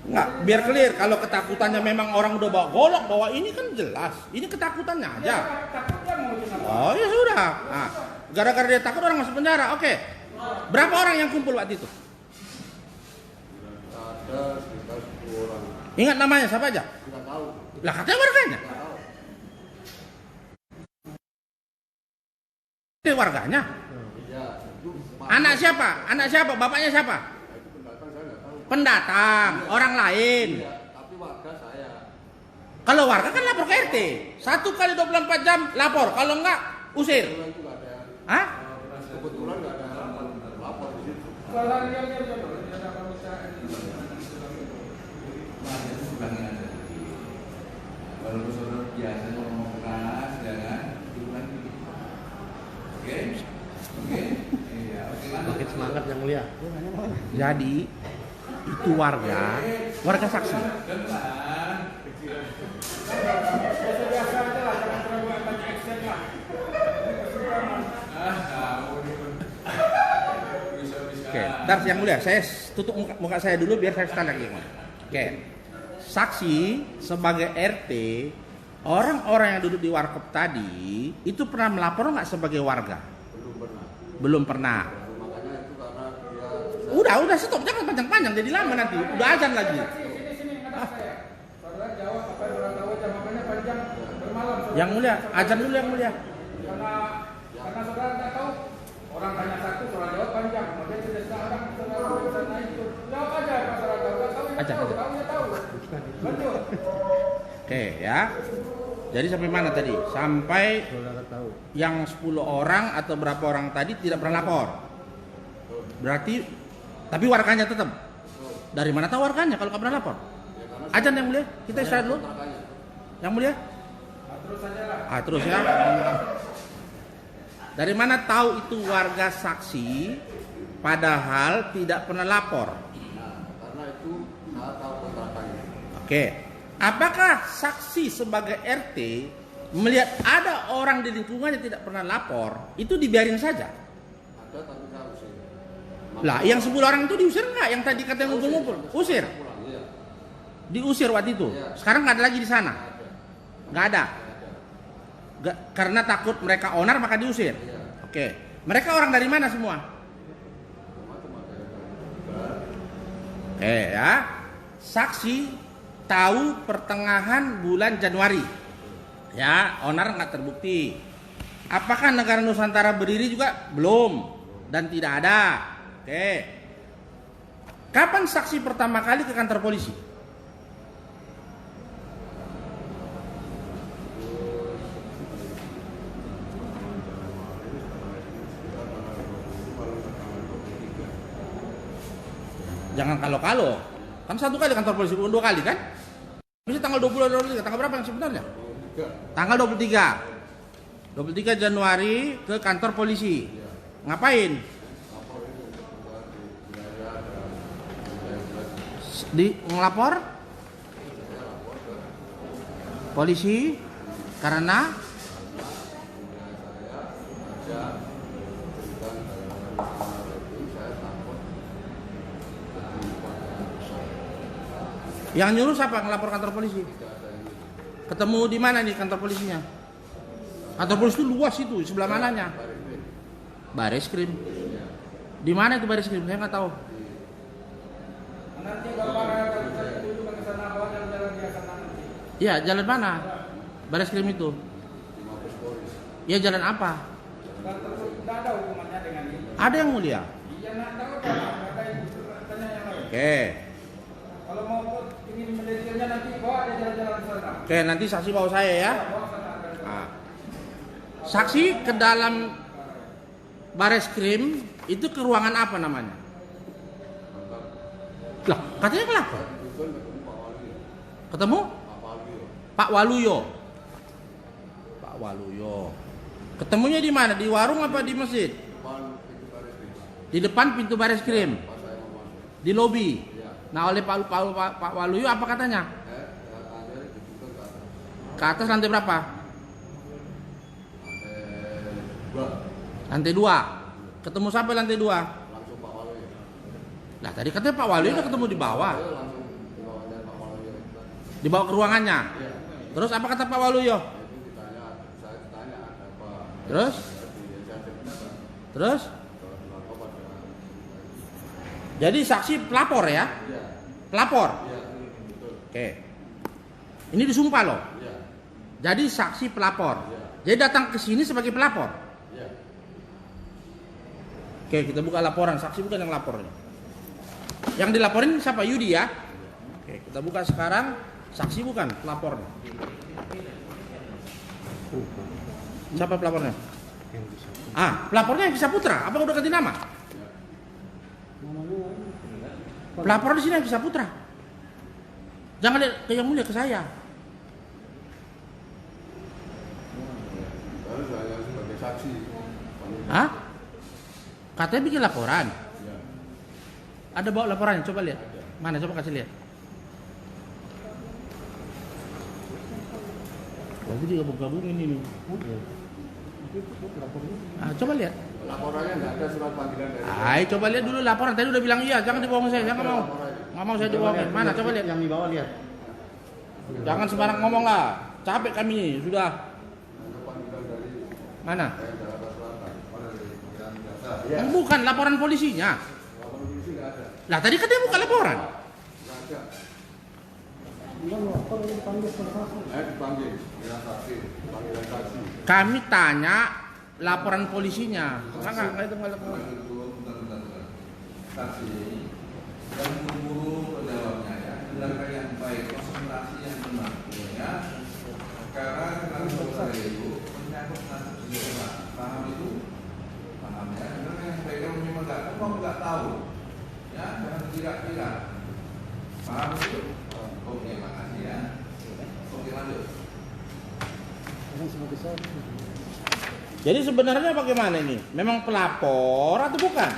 Enggak, biar clear. Kalau ketakutannya memang orang udah bawa golok, bawa ini kan jelas. Ini ketakutannya aja. Dia takut dia mau kenapa? Oh ya sudah. Nah, gara-gara dia takut orang masuk penjara. Oke. Berapa orang yang kumpul waktu itu? Ada sekitar 10 orang. Ingat namanya siapa aja? Tidak tahu. Lah katanya warganya. Tidak tahu. Ini warganya. Iya, itu Anak siapa? Anak siapa? Bapaknya siapa? itu pendatang saya nggak tahu. Pendatang, orang lain. Iya, tapi warga saya. Kalau warga kan lapor ke RT. 1 kali 24 jam lapor. Kalau enggak, usir. Kebetulan itu nggak ada yang Hah? kebetulan nggak ada yang lapor di situ. Kalau dia ada pembicaraan Walaupun saudara biasa ngomong keras, jangan diulangi. Oke? Oke? Iya, oke. Makin semangat yang mulia. Jadi itu warga saksi. biasa aja lah, jangan terlalu banyak action lah. Ini kesukaran. Oke, ntar yang mulia, saya tutup muka saya dulu biar saya stand lagi. Oke, saksi sebagai RT, orang-orang yang duduk di warkop tadi itu pernah melapor nggak sebagai warga? Belum pernah. Belum pernah. Makanya itu karena dia Udah stop, jangan panjang-panjang jadi lama nanti. Udah azan lagi. Sini ngadap saya. Saudara jawab apa yang saudara tahu aja, makanya panjang bermalam. Saudara. Yang mulia, azan dulu yang mulia. Karena saudara nggak tahu, orang tanya satu, saudara jawab panjang. Makanya tidak sekarang saudara bisa naik itu. Jawab aja apa saudara tahu. Tahu ya Aja, tahu, aja. tahu ya tahu. Betul. Oke ya. Jadi sampai mana tadi? Sampai Saudara tahu. yang 10 orang atau berapa orang tadi tidak pernah lapor. Berarti tapi warganya tetap. Dari mana tahu warganya kalau nggak pernah lapor? Ajan yang mulia, kita istirahat dulu. Yang mulia? Nah, terus saja lah. Terus ya. Dari mana tahu itu warga saksi padahal tidak pernah lapor? nah, karena itu saya tahu kontrakannya. Oke. Apakah saksi sebagai RT melihat ada orang di lingkungannya tidak pernah lapor, itu dibiarin saja? Ada tapi saya usir. Lah, yang 10 orang itu diusir nggak? Yang tadi katanya ngumpul-ngumpul, usir. Pulang, iya. Diusir waktu itu. Iya. Sekarang nggak ada lagi di sana. Ada. Nggak ada. Karena takut mereka onar maka diusir. Iya. Oke. Mereka orang dari mana semua? Macam ada yang dari Oke ya. Saksi tahu pertengahan bulan Januari. Ya, onar nggak terbukti. Apakah negara Nusantara berdiri juga? Belum. Dan tidak ada. Oke. Kapan saksi pertama kali ke kantor polisi? Jangan kalau-kalau. Kan 1 kali kantor polisi, bukan 2 kali kan? Bisa tanggal 23. Tanggal berapa yang sebenarnya? Tanggal 23 Januari ke kantor polisi. Ngapain? Ngelapor? Polisi? Karena? Yang nyuruh siapa ngelapor kantor polisi? Ketemu di mana nih kantor polisinya? Kantor polisi itu luas itu, sebelah mananya? Bareskrim. Di mana itu Bareskrim? Saya nggak tahu. Nanti bapak saya dulu ke sana, bawa jalan-jalan biasa nanti. Iya, jalan mana? Bareskrim itu. Ya jalan apa? Nggak ada hubungannya dengan ini. Ada yang mulia. Iya, nggak tahu kan? Nggak ada yang tanya yang lain. Oke. Kalau mau ingin mendirikannya nanti bawa dia jalan-jalan ke sana. Oke, nanti saksi bawa saya ya. Bawa sana. Nah. Saksi ke dalam Bareskrim itu ke ruangan apa namanya? Lah, katanya kenapa? Ketemu? Pak Waluyo. Pak Waluyo. Ketemunya di mana? Di warung apa di masjid? Di depan pintu Bareskrim. Di lobi. Nah, oleh Pak Waluyo apa katanya? Ada dibuka ke atas. Ke atas lantai berapa? Lantai 2. Lantai 2. Ketemu siapa lantai 2? Langsung Pak Waluyo. Lah tadi katanya Pak Waluyo udah ketemu di bawah. Langsung dibawa dari Pak Waluyo. Dibawa ke ruangannya. Iya. Terus apa kata Pak Waluyo? Itu ditanya, saya ditanya ada apa. Terus? Terus? Jadi saksi pelapor ya? Iya. Pelapor. Iya, betul. Oke. Ini disumpah loh. Iya. Jadi saksi pelapor. Iya. Jadi datang ke sini sebagai pelapor. Iya. Oke, kita buka laporan. Saksi bukan yang lapornya. Yang dilaporin siapa? Yudi ya? Oke, kita buka sekarang. Saksi bukan pelapornya. Siapa pelapornya? Pelapornya yang bisa Putra. Apa udah ganti nama? Pelapor di sini yang bisa Putra. Jangan lihat ke yang mulia, ke saya. Lalu saya sebagai saksi. Hah? Katanya bikin laporan. Iya. Ada bawa laporannya, coba lihat. Mana? Coba kasih lihat. Aku juga bergabung ini nih. Coba lihat. Laporannya nggak ada surat panggilan dari. Coba lihat dulu laporan. Tadi udah bilang iya, jangan dibohongin saya. Saya nggak mau. Nggak mau saya dibohongin. Mana? Coba lihat. Yang di bawah lihat. Jangan sembarang ngomong lah. Capek kami ini, sudah. Ada panggilan dari Mana? Jakarta Selatan. Yang biasa. Yang bukan laporan polisinya. Laporan polisi nggak ada. Lah tadi katanya bukan laporan. Nggak ada. Dipanggil. Ya, saksi. Panggilan saksi. Kami tanya laporan polisinya. Enggak itu enggak laporan. Bentar. Saksi dan buru-buru jawabnya ya. Dengarkan yang baik, konsentrasi yang benar ya. Karena kami berusaha itu menyangkut nasib seseorang. Paham itu? Paham ya. Dengarkan yang baik, kamu memang nggak tahu. Ya, jangan kira-kira. Paham itu? Oke, makasih ya. Oke, lanjut. Jadi sebenarnya bagaimana ini? Memang pelapor atau bukan?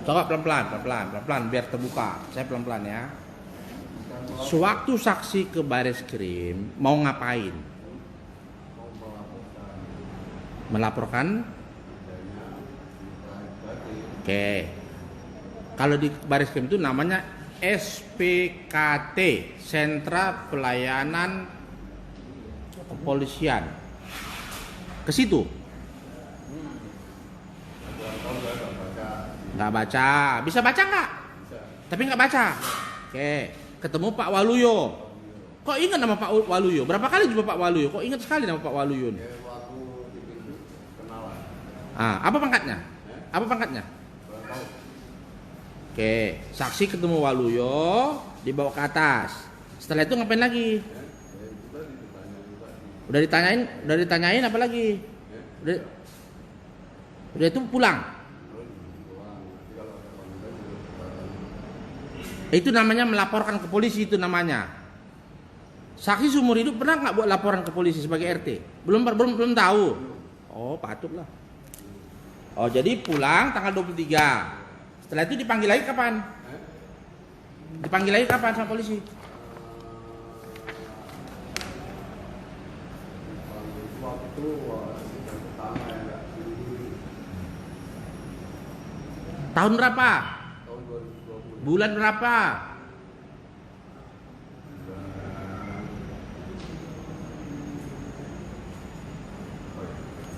Coba pelan-pelan biar terbuka. Saya pelan-pelan ya. Sewaktu saksi ke baris krim mau ngapain? Melaporkan? Oke. Kalau di baris krim itu namanya SPKT, Sentra Pelayanan Kepolisian. Ke situ? Nggak baca. Bisa baca nggak? Tapi nggak baca. Oke. Ketemu Pak Waluyo. Kok ingat nama Pak Waluyo? Berapa kali jumpa Pak Waluyo? Kok ingat sekali nama Pak Waluyo? Waktu di pintu kenalan. Apa pangkatnya? Apa pangkatnya? Oke, saksi ketemu Waluyo, dibawa ke atas. Setelah itu ngapain lagi? Udah ditanyain apa lagi? Udah itu pulang. Itu namanya melaporkan ke polisi, itu namanya. Saksi seumur hidup pernah nggak buat laporan ke polisi sebagai RT? Belum tahu. Oh, patutlah. Oh, jadi pulang tanggal 23. Setelah itu dipanggil lagi kapan? Dipanggil lagi kapan sama polisi? Waktu pertama ya nggak. Tahun berapa? Tahun 2020. Bulan berapa?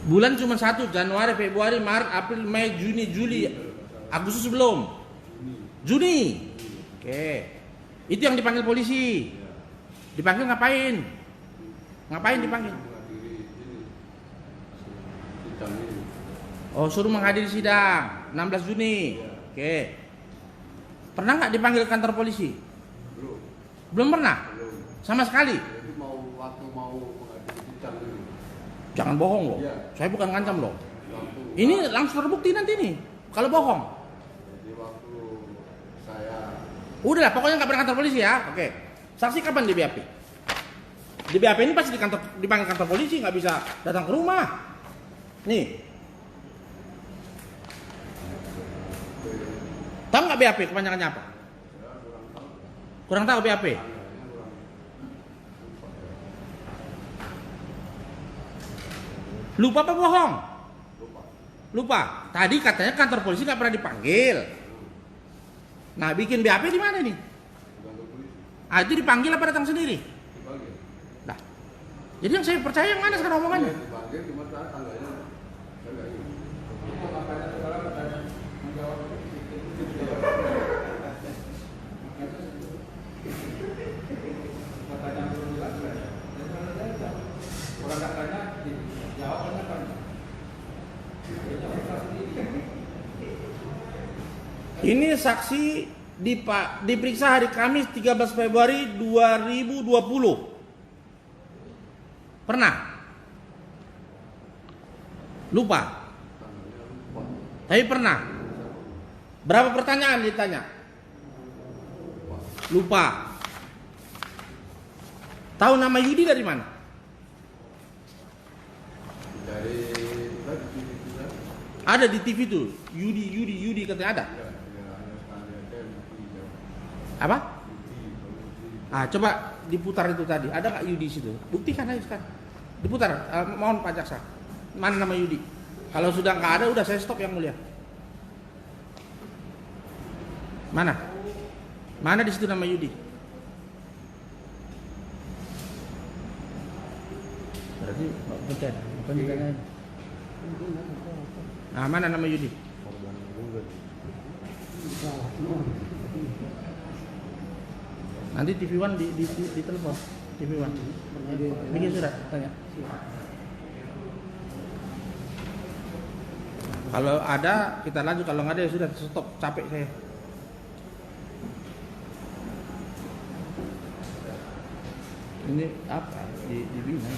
Bulan cuma 1, Januari, Februari, Maret, April, Mei, Juni, Juli, Agustus belum. Juni. Oke. Itu yang dipanggil polisi. Dipanggil ngapain? Ngapain dipanggil? Oh, suruh menghadiri sidang 16 Juni. Oke. Pernah nggak dipanggil ke kantor polisi? Belum. Belum pernah? Sama sekali? Itu waktu mau menghadiri sidang dulu. Jangan bohong loh. Iya. Saya bukan ngancam loh. Waktu Ini langsung terbukti nanti nih. Kalau bohong. Jadi waktu saya Udahlah, pokoknya nggak pernah kantor polisi ya. Oke. Saksi kapan di BAP? Di BAP ini pasti dipanggil kantor polisi, nggak bisa datang ke rumah. Nih. Tahu nggak BAP kepanjangannya apa? Kurang tahu BAP? Lupa apa bohong? Lupa. Tadi katanya kantor polisi nggak pernah dipanggil. Nah, bikin BAP di mana nih? Ah, itu dipanggil apa datang sendiri? Nah, jadi yang saya percaya yang mana sekarang omongannya? Orang katanya jawabannya kan. Ini saksi diperiksa hari Kamis 13 Februari 2020. Pernah? Lupa? Tapi pernah? Berapa pertanyaan ditanya? Lupa. Tahu nama Yudi dari mana? Ada di TV tuh. Yudi katanya ada. Apa? Ah, coba diputar itu tadi. Ada nggak Yudi situ? Buktikan aja sekarang. Diputar. Mohon Pak Jaksa. Mana nama Yudi? Kalau sudah nggak ada, udah saya stop yang mulia. Mana? Mana di situ nama Yudi? Berarti bukan juga. Nah, mana nama Yudi? Nanti TV One di telepon. TV One. Bikin surat tanya. Kalau ada kita lanjut, kalau nggak ada ya sudah stop, capek saya. Ini apa? Di Bina.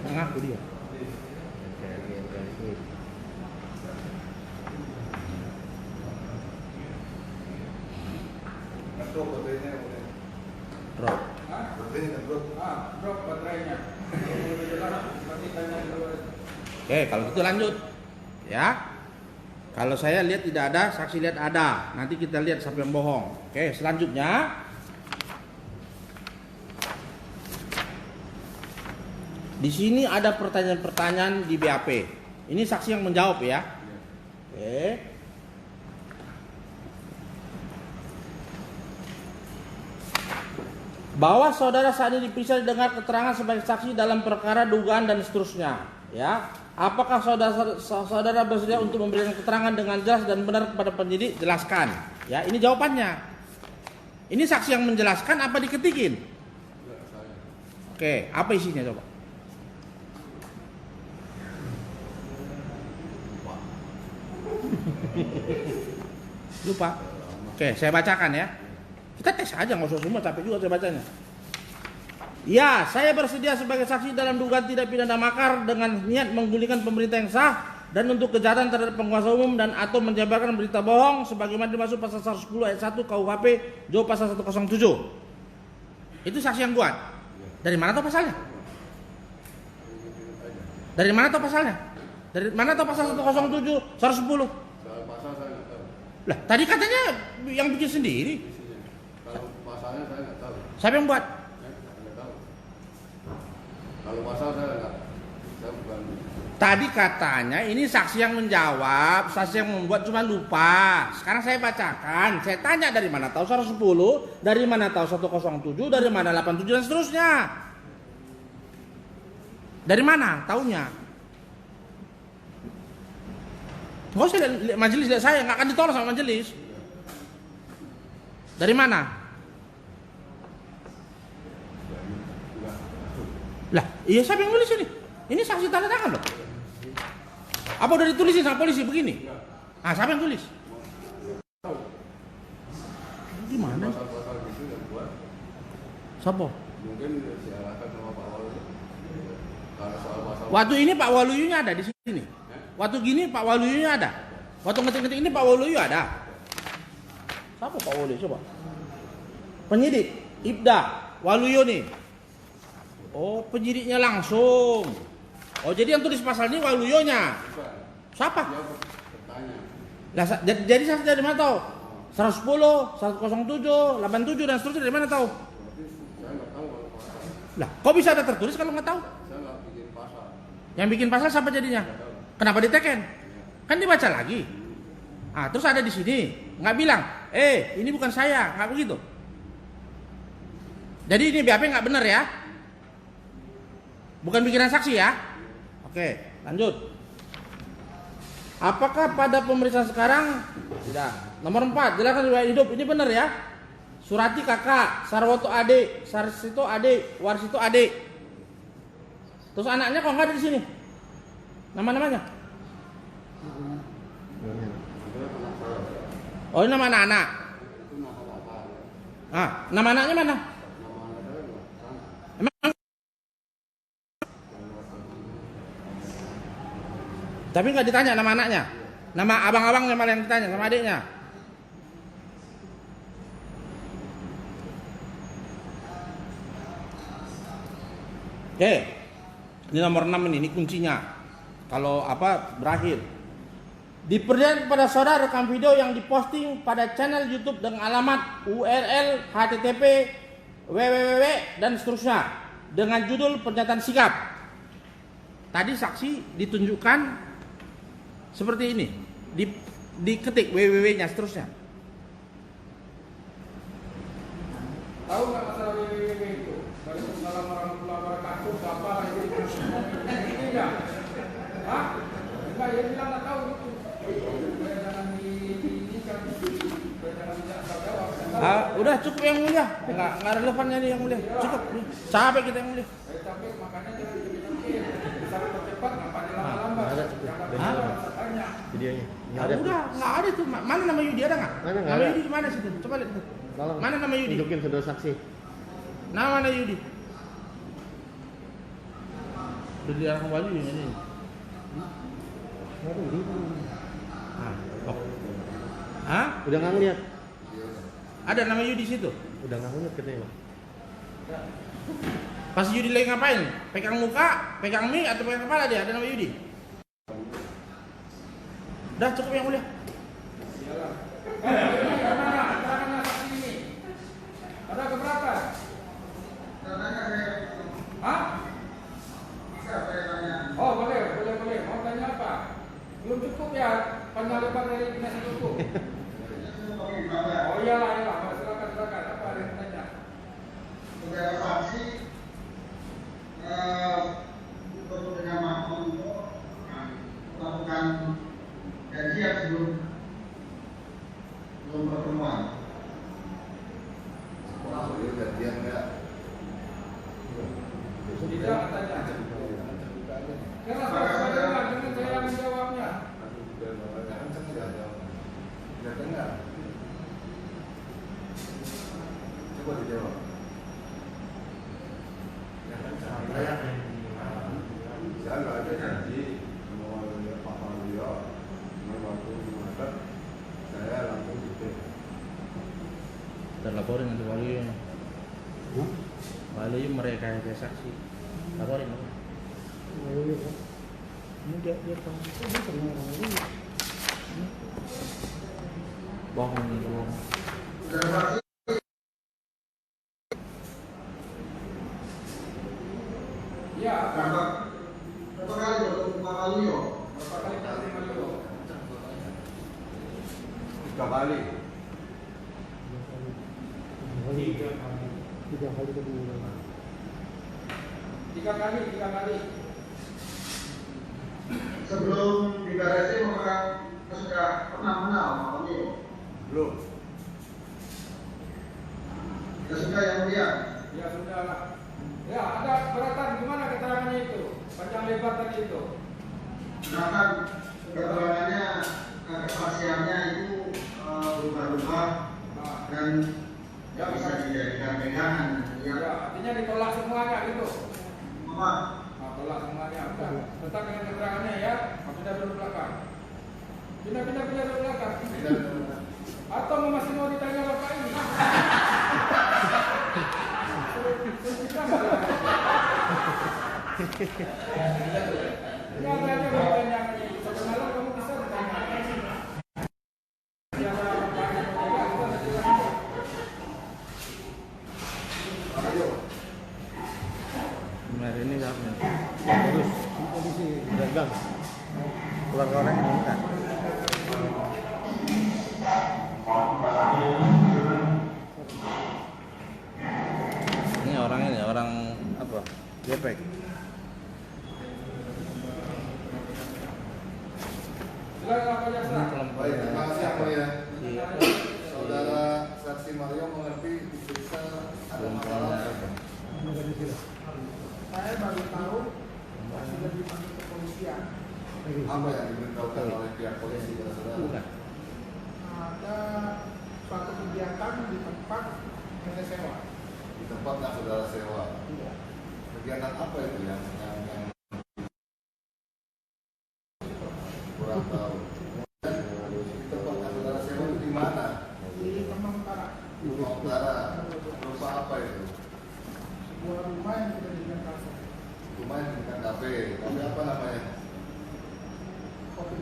Ngaku dia. Drop. Drop baterainya. Oke, kalau gitu lanjut. Ya. Kalau saya lihat tidak ada, saksi lihat ada. Nanti kita lihat siapa yang bohong. Oke, selanjutnya. Di sini ada pertanyaan-pertanyaan di BAP. Ini saksi yang menjawab ya. Oke. Bahwa saudara saat ini diperiksa dengar keterangan sebagai saksi dalam perkara dugaan dan seterusnya. Ya. Apakah saudara bersedia untuk memberikan keterangan dengan jelas dan benar kepada penyidik? Jelaskan. Ya, ini jawabannya. Ini saksi yang menjelaskan apa diketikin? Oke, apa isinya coba? Lupa. Oke, saya bacakan ya. Kita tes aja, nggak usah semua, capek juga saya bacanya. Ya, saya bersedia sebagai saksi dalam dugaan tidak pidana makar dengan niat menggulingkan pemerintah yang sah dan untuk kejahatan terhadap penguasa umum dan atau menjabarkan berita bohong sebagaimana dimaksud pasal 110 ayat 1 KUHP Jo pasal 107. Itu saksi yang kuat. Dari mana tahu pasalnya? Dari mana tahu pasalnya? Dari mana tahu pasal 107 110? Lah, tadi katanya yang bikin sendiri. Kalau pasalnya saya nggak tahu. Siapa yang buat? Nggak tahu. Kalau pasal saya bukan. Tadi katanya ini saksi yang menjawab, saksi yang membuat cuma lupa. Sekarang saya bacakan, saya tanya dari mana tahu 110, dari mana tahu 107, dari mana 87 dan seterusnya. Dari mana taunya? Nggak usah lihat majelis, lihat saya, nggak akan ditolak sama majelis. Dari mana? Lah, iya siapa yang nulis ini? Ini saksi tanda tangan loh. Apa udah ditulisin sama polisi begini? Ah, siapa yang tulis? Gimana? Pasal-pasal gitu yang buat. Siapa? Mungkin diarahkan sama Pak Waluyo. Kalau soal pasal. Waktu ini Pak Waluyunya ada di sini. Waktu gini Pak Waluyunya ada. Waktu ngetik-ngetik ini Pak Waluyo ada. Siapa Pak Waluyo? Coba. Penyidik Ibda Waluyo nih. Oh, penyidiknya langsung. Oh, jadi yang tulis pasal ini Waluyonya. Siapa? Dia bertanya. Lah jadi saksi dari mana tahu? 110, 107, 87 dan seterusnya dari mana tahu? Saya nggak tahu kalau pasal. Lah, kok bisa ada tertulis kalau nggak tahu? Saya nggak bikin pasal. Yang bikin pasal siapa jadinya? Kenapa diteken? Kan dibaca lagi. Ah, terus ada di sini, nggak bilang, ini bukan saya, nggak begitu. Jadi ini BAP nggak benar ya? Bukan bikinan saksi ya? Oke, lanjut. Apakah pada pemeriksaan sekarang? Tidak. Nomor 4, jelaskan riwayat hidup. Ini benar ya? Surati kakak, Sarwoto adik, Sarsito adik, Warsito adik. Terus anaknya kok nggak ada di sini? Nama-namanya? Oh, ini nama anak-anak. Ah, nama anaknya mana? Emang? Tapi nggak ditanya nama anaknya. Nama abang-abangnya malah yang ditanya sama adiknya. Oke. Ini nomor 6 ini kuncinya. Kalau apa berakhir. Diperlihatkan kepada saudara rekam video yang diposting pada channel YouTube dengan alamat URL http www dan seterusnya dengan judul pernyataan sikap. Tadi saksi ditunjukkan seperti ini, diketik www-nya seterusnya. Tahu nggak masalah www itu? Waalaikumsalam warahmatullahi wabarakatuh. Apa itu? Ini enggak? Hah? Enggak, dia bilang nggak tahu itu. Jangan ini kan, jangan tidak jawab. Udah cukup yang mulia, nggak relevannya nih yang mulia. Cukup, capek kita yang mulia. Capek, makanya jangan dipikir. Bisa percepat, ngapain lama-lama? Jangan rasa banyak. Videonya. Ya udah, nggak ada tuh. Mana nama Yudi ada nggak? Mana nggak Nama ada. Yudi di mana situ? Coba lihat. Tolong. Mana nama Yudi? Tunjukin saudara saksi. Nama mana Yudi? Udah diarahkan baju ini. Hah? Udah nggak ngeliat? Ada nama Yudi situ? Udah nggak ngeliat katanya. Pas Yudi lagi ngapain? Pegang muka, pegang mic atau pegang kepala dia? Ada nama Yudi? Udah cukup yang mulia. Ada keberatan? Hah? Oh boleh. Mau tanya apa? Belum cukup ya? Panjang lebar dari dinas hukum. Oh iyalah. Silakan. Apa ada yang tanya? Saudara saksi bertemu dengan Mahfud untuk melakukan kajian sebelum pertemuan. Boleh gantian enggak? Tidak tanya. Kenapa dengan saya menjawabnya? Tidak dengar. Coba dijawab. Saya nggak ada janji mau lihat Pak Mario, waktu menghadap saya langsung gitu. Terlaporin nanti wali. Wali mereka yang saksi. Laporin. Ini dia tahu. Bohong nih, bohong. Saudara saksi Ya. berapa kali bertemu Pak Malio? Berapa kali kali Malio? 3 kali. 3 kali. Sebelum di Barreskrim apakah sudah pernah mengenal Pak Malio? Belum. Ya sudah yang mulia. Ya sudah lah. Ya ada keberatan gimana keterangannya itu? Panjang lebar tadi itu. Silakan keterangannya, kesaksiannya itu berubah-ubah dan tidak bisa dijadikan pegangan. Ya, artinya ditolak semuanya gitu. Apa? Nah, tolak semuanya. Udah, tetap dengan keterangannya ya. Pindah dulu belakang. Pindah dulu belakang. Atau masih mau ditanya bapak ini? Ini apa aja bertanya? Sebenarnya kamu bisa bertanya. Pegang. Keluarga orang ini bukan. Ini orangnya nih, orang apa? Gepek. Silakan Pak Jaksa. Baik, terima kasih Yang Mulia. Iya. Saudara saksi Mario mengerti diperiksa ada masalah. Saya baru tahu sudah dipanggil kepolisian. Apa yang diberitahukan oleh pihak polisi kepada saudara? Bukan. Ada suatu kegiatan di tempat yang saya sewa. Di tempat yang saudara sewa. Iya. Kegiatan apa itu yang kurang tahu? Kemudian di tempat yang saudara sewa itu di mana? Di Kemang Utara. Di Kemang Utara. Berupa apa itu? Sebuah rumah yang sudah dijadikan kafe. Rumah yang bukan kafe. Kafe apa namanya? Kopi.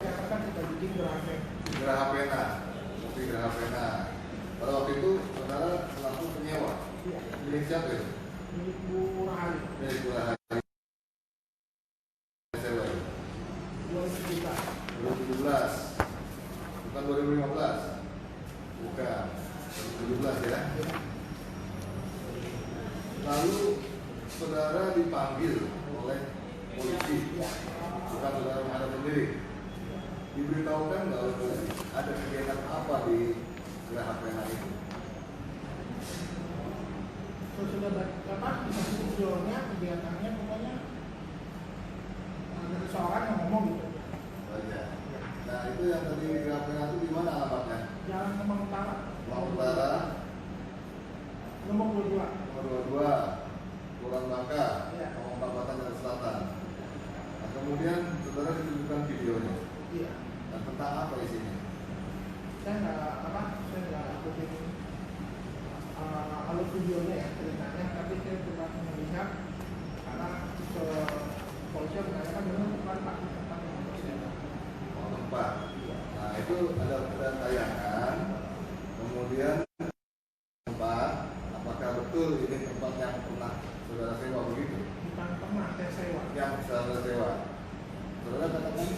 Saya katakan kita bikin gerafe. Geraha Pena. Kopi Geraha Pena. Pada waktu itu saudara selaku penyewa. Iya. Milik siapa itu? Milik Bu Rahali. Milik Bu Rahali. Sewa itu. 2017. 2017. Bukan 2015. Bukan. 2017 ya. Lalu saudara dipanggil oleh polisi. Bukan saudara menghadap sendiri. Diberitahukan nggak oleh polisi ada kegiatan apa di Geraha Pena itu? Kalau sudah apa dikasih videonya kegiatannya pokoknya ada seorang yang ngomong gitu. Oh, iya. Nah itu yang tadi di Geraha Pena itu di mana alamatnya? Jalan Kemang Utara. Kemang Utara, Nomor 22. nomor 22, Pulau Bangka, Iya. Kemang Perapatan dan Selatan. Nah, kemudian saudara ditunjukkan videonya. Iya. Dan tentang apa isinya? Saya nggak ikutin alur videonya ya ceritanya, tapi saya coba melihat karena ke polisi menanyakan benar bukan Pak tempat yang untuk saya. Oh, tempat. Nah itu ada tayangan. Kemudian tempat. Apakah betul ini tempat yang pernah saudara sewa begitu? Bukan pernah saya sewa. Yang saudara sewa. Saudara katakan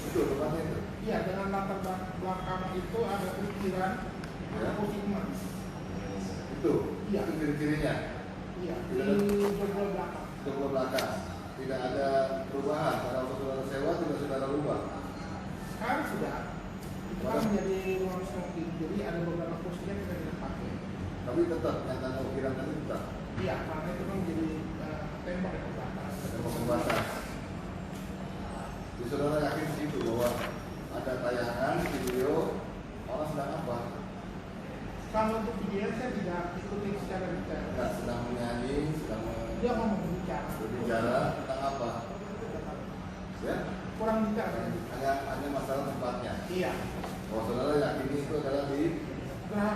betul tempatnya itu. Iya, dengan latar belakang itu ada ukiran Ya. kursi emas. Itu. Iya. Itu ciri-cirinya. Iya, di Tidak ada- jendela belakang. Kedua belakang. Tidak ada perubahan. Pada waktu saudara sewa tidak saudara rubah. Sekarang sudah itu kan menjadi ruang smoking, jadi ada beberapa kursi yang kita tidak pakai. Tapi tetap yang tanda ukiran tadi tetap. Iya, karena itu kan menjadi tembok yang terbatas. Ada pembatas. Jadi saudara yakin di situ bahwa ada tayangan video orang sedang apa? Kalau untuk video saya tidak ikuti secara detail. Enggak, sedang menyanyi, sedang Dia ngomong berbicara. berbicara tentang apa? Ya, Kurang bicara. hanya masalah tempatnya. Iya. Bahwa saudara yakin itu adalah di Geraha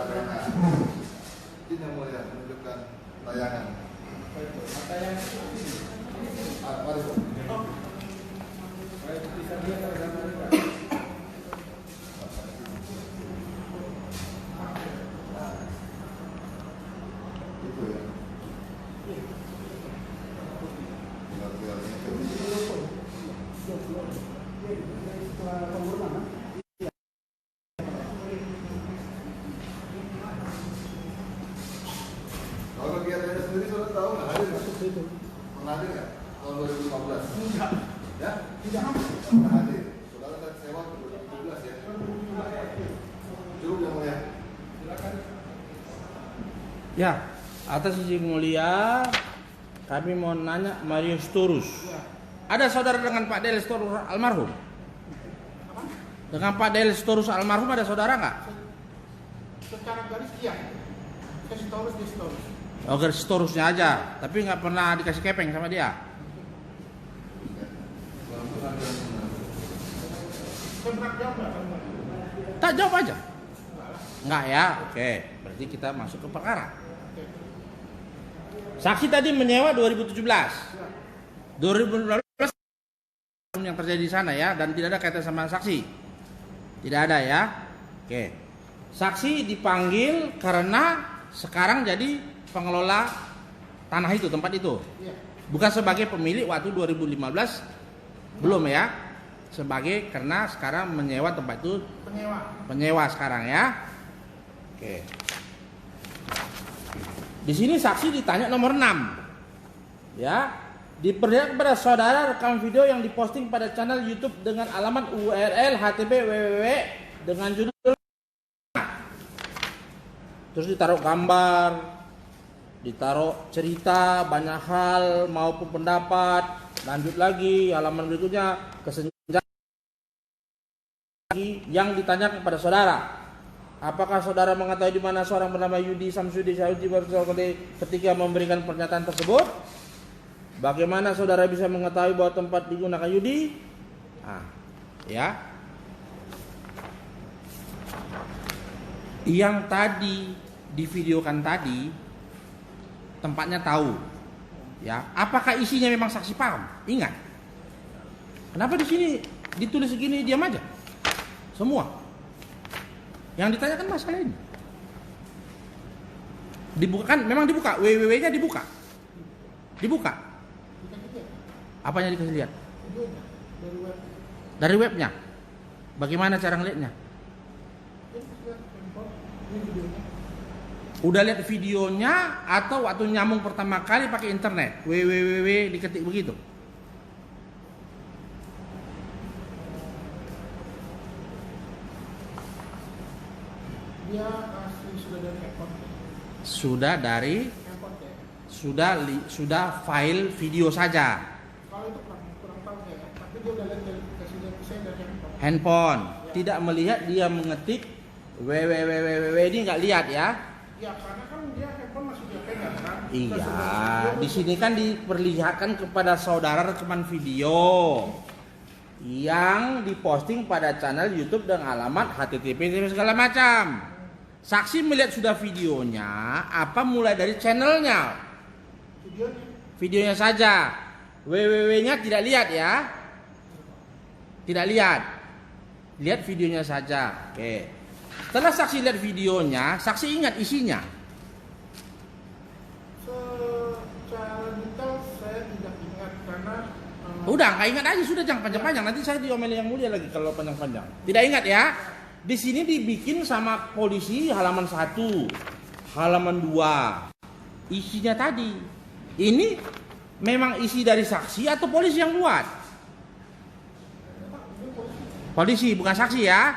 Pena. Ini yang mulia menunjukkan tayangan. Mata yang ini. Mari Bu. Saya bisa lihat ada mereka. Itu ya. Tinggal-tinggalnya itu. Kalau kegiatannya sendiri saudara tahu nggak hadir nggak? Pernah hadir nggak? Tahun 2015? Enggak. Ya? Tidak. Pernah hadir. Saudara kan sewa 2017 ya? Cukup yang mulia. Silakan. Ya, atas izin mulia, kami mau nanya Mario Storus. Ada saudara dengan Pak Del Storus almarhum? Dengan Pak Del Storus almarhum ada saudara nggak? Secara garis iya. Saya storus di storus. Oh, garis Storusnya aja, tapi nggak pernah dikasih kepeng sama dia. Saya berat jawab nggak sama? Tak jawab aja. Nggak ya, oke. Berarti kita masuk ke perkara. Saksi tadi menyewa 2017. 2018 yang terjadi di sana ya, dan tidak ada kaitan sama saksi. Tidak ada ya. Oke. Saksi dipanggil karena sekarang jadi pengelola tanah itu, tempat itu. Iya. Bukan sebagai pemilik waktu 2015, belum ya. Sebagai karena sekarang menyewa tempat itu, penyewa sekarang ya. Oke. Di sini saksi ditanya nomor 6. Ya. Diperlihatkan kepada saudara rekam video yang diposting pada channel YouTube dengan alamat URL http www dengan judul, terus ditaruh gambar, ditaruh cerita banyak hal maupun pendapat. Lanjut lagi halaman berikutnya, kesenjangan yang ditanyakan kepada saudara. Apakah saudara mengetahui di mana seorang bernama Yudi Samsudi Syahudi ketika memberikan pernyataan tersebut? Bagaimana saudara bisa mengetahui bahwa tempat digunakan Yudi? Ya. Yang tadi divideokan tadi tempatnya tahu. Ya, apakah isinya memang saksi paham? Ingat. Kenapa di sini ditulis segini diam aja? Semua. Yang ditanyakan masalah ini. Dibukakan, memang dibuka, www-nya dibuka. Dibuka. Apanya dikasih lihat? Dari webnya. Bagaimana cara ngeliatnya? Udah lihat videonya atau waktu nyambung pertama kali pakai internet? www diketik begitu. Dia sudah dari handphone. Sudah file video saja. Kalau itu kurang tahu ya, tapi dia udah lihat kasih lihat saya dari Handphone. Tidak melihat dia mengetik www ini nggak lihat ya? Ya karena kan dia handphone masih dia pegang kan. Iya. Di sini kan diperlihatkan kepada saudara rekaman video yang diposting pada channel YouTube dengan alamat http segala macam. Saksi melihat sudah videonya, apa mulai dari channelnya? Videonya saja. www-nya tidak lihat ya. Tidak lihat. Lihat videonya saja. Oke. Setelah saksi lihat videonya, saksi ingat isinya. Secara detail saya tidak ingat karena Udah, nggak ingat aja, sudah jangan panjang-panjang. Nanti saya diomeli yang mulia lagi kalau panjang-panjang. Tidak ingat ya? Di sini dibikin sama polisi halaman 1, halaman 2. Isinya tadi. Ini memang isi dari saksi atau polisi yang buat? Polisi, bukan saksi ya?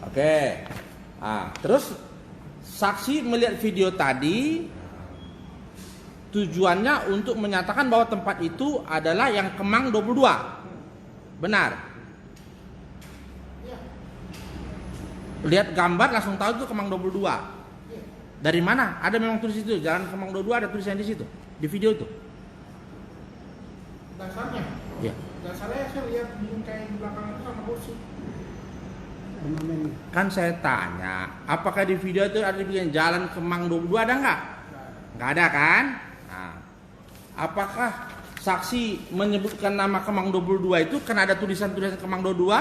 Oke. Nah, terus saksi melihat video tadi tujuannya untuk menyatakan bahwa tempat itu adalah yang Kemang 22. Benar? Lihat gambar langsung tahu itu Kemang 22. Dari mana? Ada memang tulis itu, Jalan Kemang 22 ada tulisan di situ, di video itu. Dasarnya? Ya. Dasarnya saya lihat bingkai di belakang itu sama kursi. Kan saya tanya, apakah di video itu ada dibikin Jalan Kemang 22 ada nggak? Nggak ada kan? Nah, apakah saksi menyebutkan nama Kemang 22 itu karena ada tulisan-tulisan Kemang 22?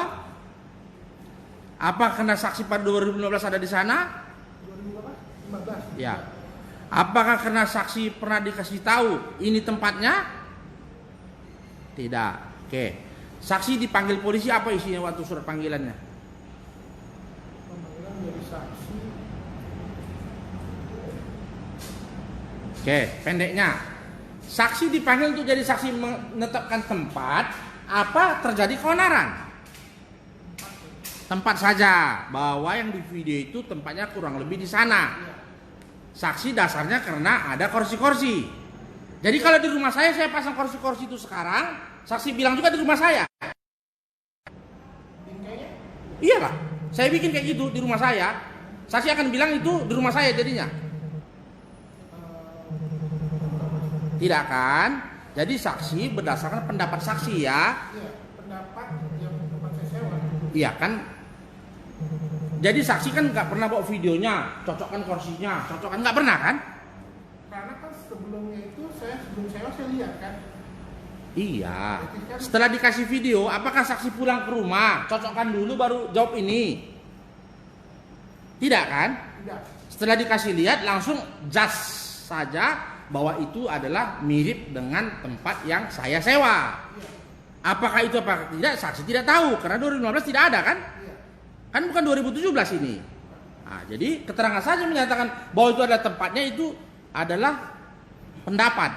Apa karena saksi pada 2015 ada di sana? 2015. Ya. Apakah karena saksi pernah dikasih tahu ini tempatnya? Tidak. Oke. Saksi dipanggil polisi, apa isinya waktu surat panggilannya? Pemanggilan dari saksi. Oke, pendeknya. Saksi dipanggil untuk jadi saksi menetapkan tempat apa terjadi keonaran? Tempat saja, bahwa yang di video itu tempatnya kurang lebih di sana. Saksi dasarnya karena ada kursi-kursi. Jadi kalau di rumah saya pasang kursi-kursi itu sekarang, saksi bilang juga di rumah saya. Iyalah, saya bikin kayak gitu di rumah saya. Saksi akan bilang itu di rumah saya jadinya. Tidak kan? Jadi saksi berdasarkan pendapat saksi ya. Iya, pendapat yang tempat saya sewa. Iya kan? Jadi saksi kan nggak pernah bawa videonya, cocokkan kursinya, cocokkan nggak pernah kan? Karena kan sebelumnya itu sebelum sewa saya lihat kan. Iya. Setelah dikasih video, apakah saksi pulang ke rumah, cocokkan dulu baru jawab ini? Tidak kan? Tidak. Setelah dikasih lihat langsung jas saja bahwa itu adalah mirip dengan tempat yang saya sewa. Apakah itu apakah tidak, saksi tidak tahu karena 2015 tidak ada kan? Kan bukan 2017 ini. Nah, jadi keterangan saja menyatakan bahwa itu adalah tempatnya, itu adalah pendapat.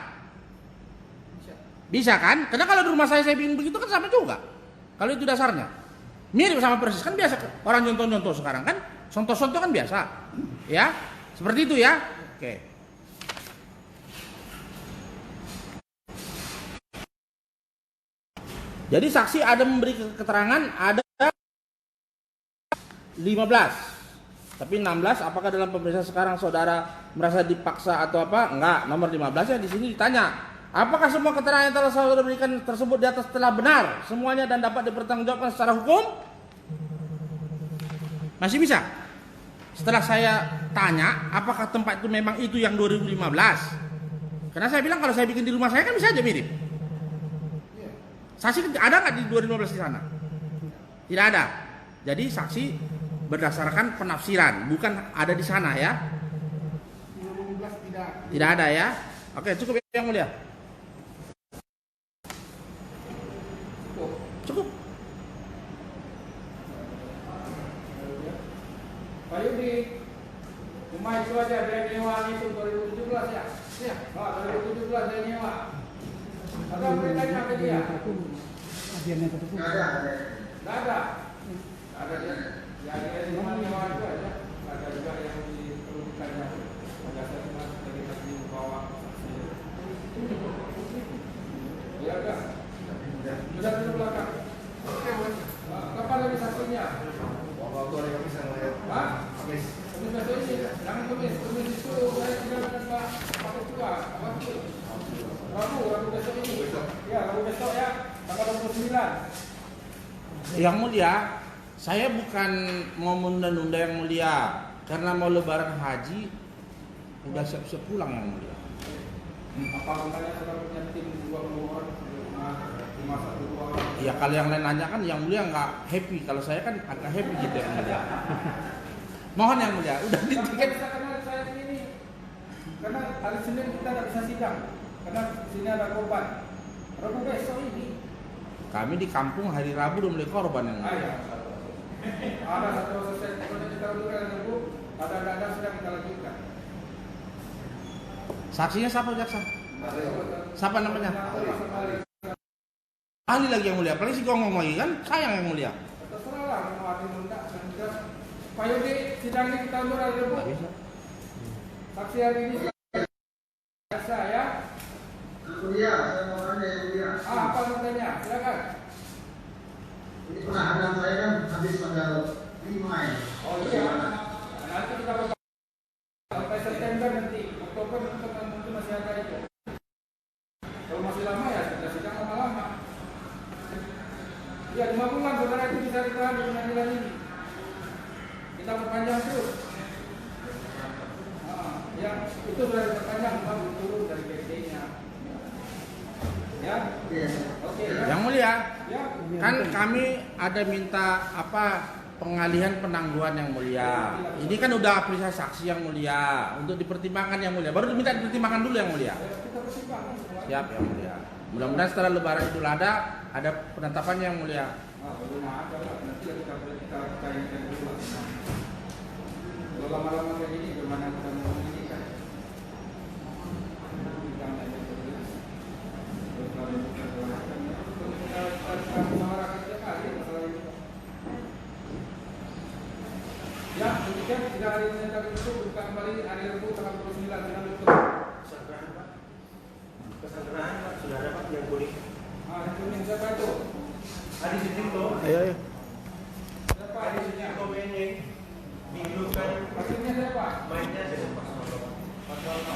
Bisa kan? Karena kalau di rumah saya bikin begitu kan sama juga. Kalau itu dasarnya mirip sama persis, kan biasa orang nyontoh-nyontoh sekarang kan, contoh-contoh kan biasa, ya seperti itu ya. Oke. Jadi saksi ada memberi keterangan ada 15, tapi 16. Apakah dalam pemeriksaan sekarang saudara merasa dipaksa atau apa? Enggak. Nomor 15 ya di sini ditanya. Apakah semua keterangan yang telah saudara berikan tersebut di atas telah benar semuanya dan dapat dipertanggungjawabkan secara hukum? Masih bisa? Setelah saya tanya, apakah tempat itu memang itu yang 2015? Karena saya bilang kalau saya bikin di rumah saya kan bisa aja mirip. Saksi ada nggak di 2015 di sana? Tidak ada. Jadi saksi berdasarkan penafsiran, bukan ada di sana ya. 2015 Tidak ada ya. Oke, cukup yang mulia. Cukup. Pak Yudi, rumah itu aja dia nyewa itu 2017 ya? Iya. Oh, 2017 dia nyewa. Atau beritanya ke dia? Nggak ada. Nggak ada. Ada dia. Ya dia cuma nyewa itu aja. Ada juga yang diperlukannya. Ada saya cuma dari tadi bawa. Ya enggak? Sudah di belakang. Kapan lagi saksinya? Waktu hari Kamis yang melihat. Hah? Kamis. Kamis besok ini. Jangan Kamis. Kamis itu saya tinggal dengan Pak Ketua. Apa itu? Rabu besok ini. Ya, Rabu besok ya. Tanggal 29. Yang mulia, saya bukan mau menunda-nunda yang mulia, karena mau lebaran haji, udah siap-siap pulang yang mulia. Apa makanya sudah punya tim 20 orang? 5-1-2 orang. Ya kalau yang lain nanya kan yang mulia nggak happy, kalau saya kan agak happy gitu yang mulia. Mohon yang mulia, udah Kita ditiket. bisa kenal saya ini. Karena hari Senin kita nggak bisa sidang. Karena di sini ada korban. Rabu besok ini. Kami di kampung hari Rabu udah mulai korban yang mulia. Ya. Ada satu proses kalau kita lakukan Rabu, ada sedang kita lanjutkan. Saksinya siapa jaksa? Siapa namanya? Terserah Ahli lagi yang mulia, paling si gong ngomong lagi kan, sayang yang mulia. lah mau ada minta dan juga Pak Yudi sidang ini kita undur hari Rabu. Saksi hari ini biasa ya. Kuliah, saya mau tanya ya kuliah. Apa mau tanya? Silakan. Ini penahanan saya kan habis tanggal 5 ya. Oh iya. Nanti kita bakal sampai September nanti. Oktober mungkin masih ada itu. Kalau masih lama ya kita sidang lama-lama. Ya 5 bulan saudara itu bisa ditahan di pengadilan ini. Kita perpanjang terus. Yang itu sudah diperpanjang, baru turun dari PT-nya. Ya. Oke. Ya. Yang mulia, Ya. kan kami ada minta apa pengalihan penangguhan yang mulia. Ini kan udah periksa saksi yang mulia untuk dipertimbangkan yang mulia. Baru diminta dipertimbangkan dulu yang mulia. Kita pertimbangkan semua. Siap yang mulia. Mudah-mudahan setelah Lebaran Idul Adha ada penetapan yang mulia. Belum ada lah. Nanti kita tayangkan dulu. Kalau lama-lama kayak gini, gimana kita mau ini kan? Kita nggak ada dulu. Terus lalu kita jelaskan. Kita musyawarah kita kali masalah ini. Ya, demikian sidang hari ini kami tutup. Buka kembali hari Rabu tanggal 29 dengan tutup. Kesalahan Pak, sudah ada Pak yang boleh. Yang kuning siapa itu? Adi Sucipto. Ayo. Siapa? Adi Sucipto BNY. Minggu kan Maksudnya siapa? mainnya dengan Pak Sono. Pak Sono.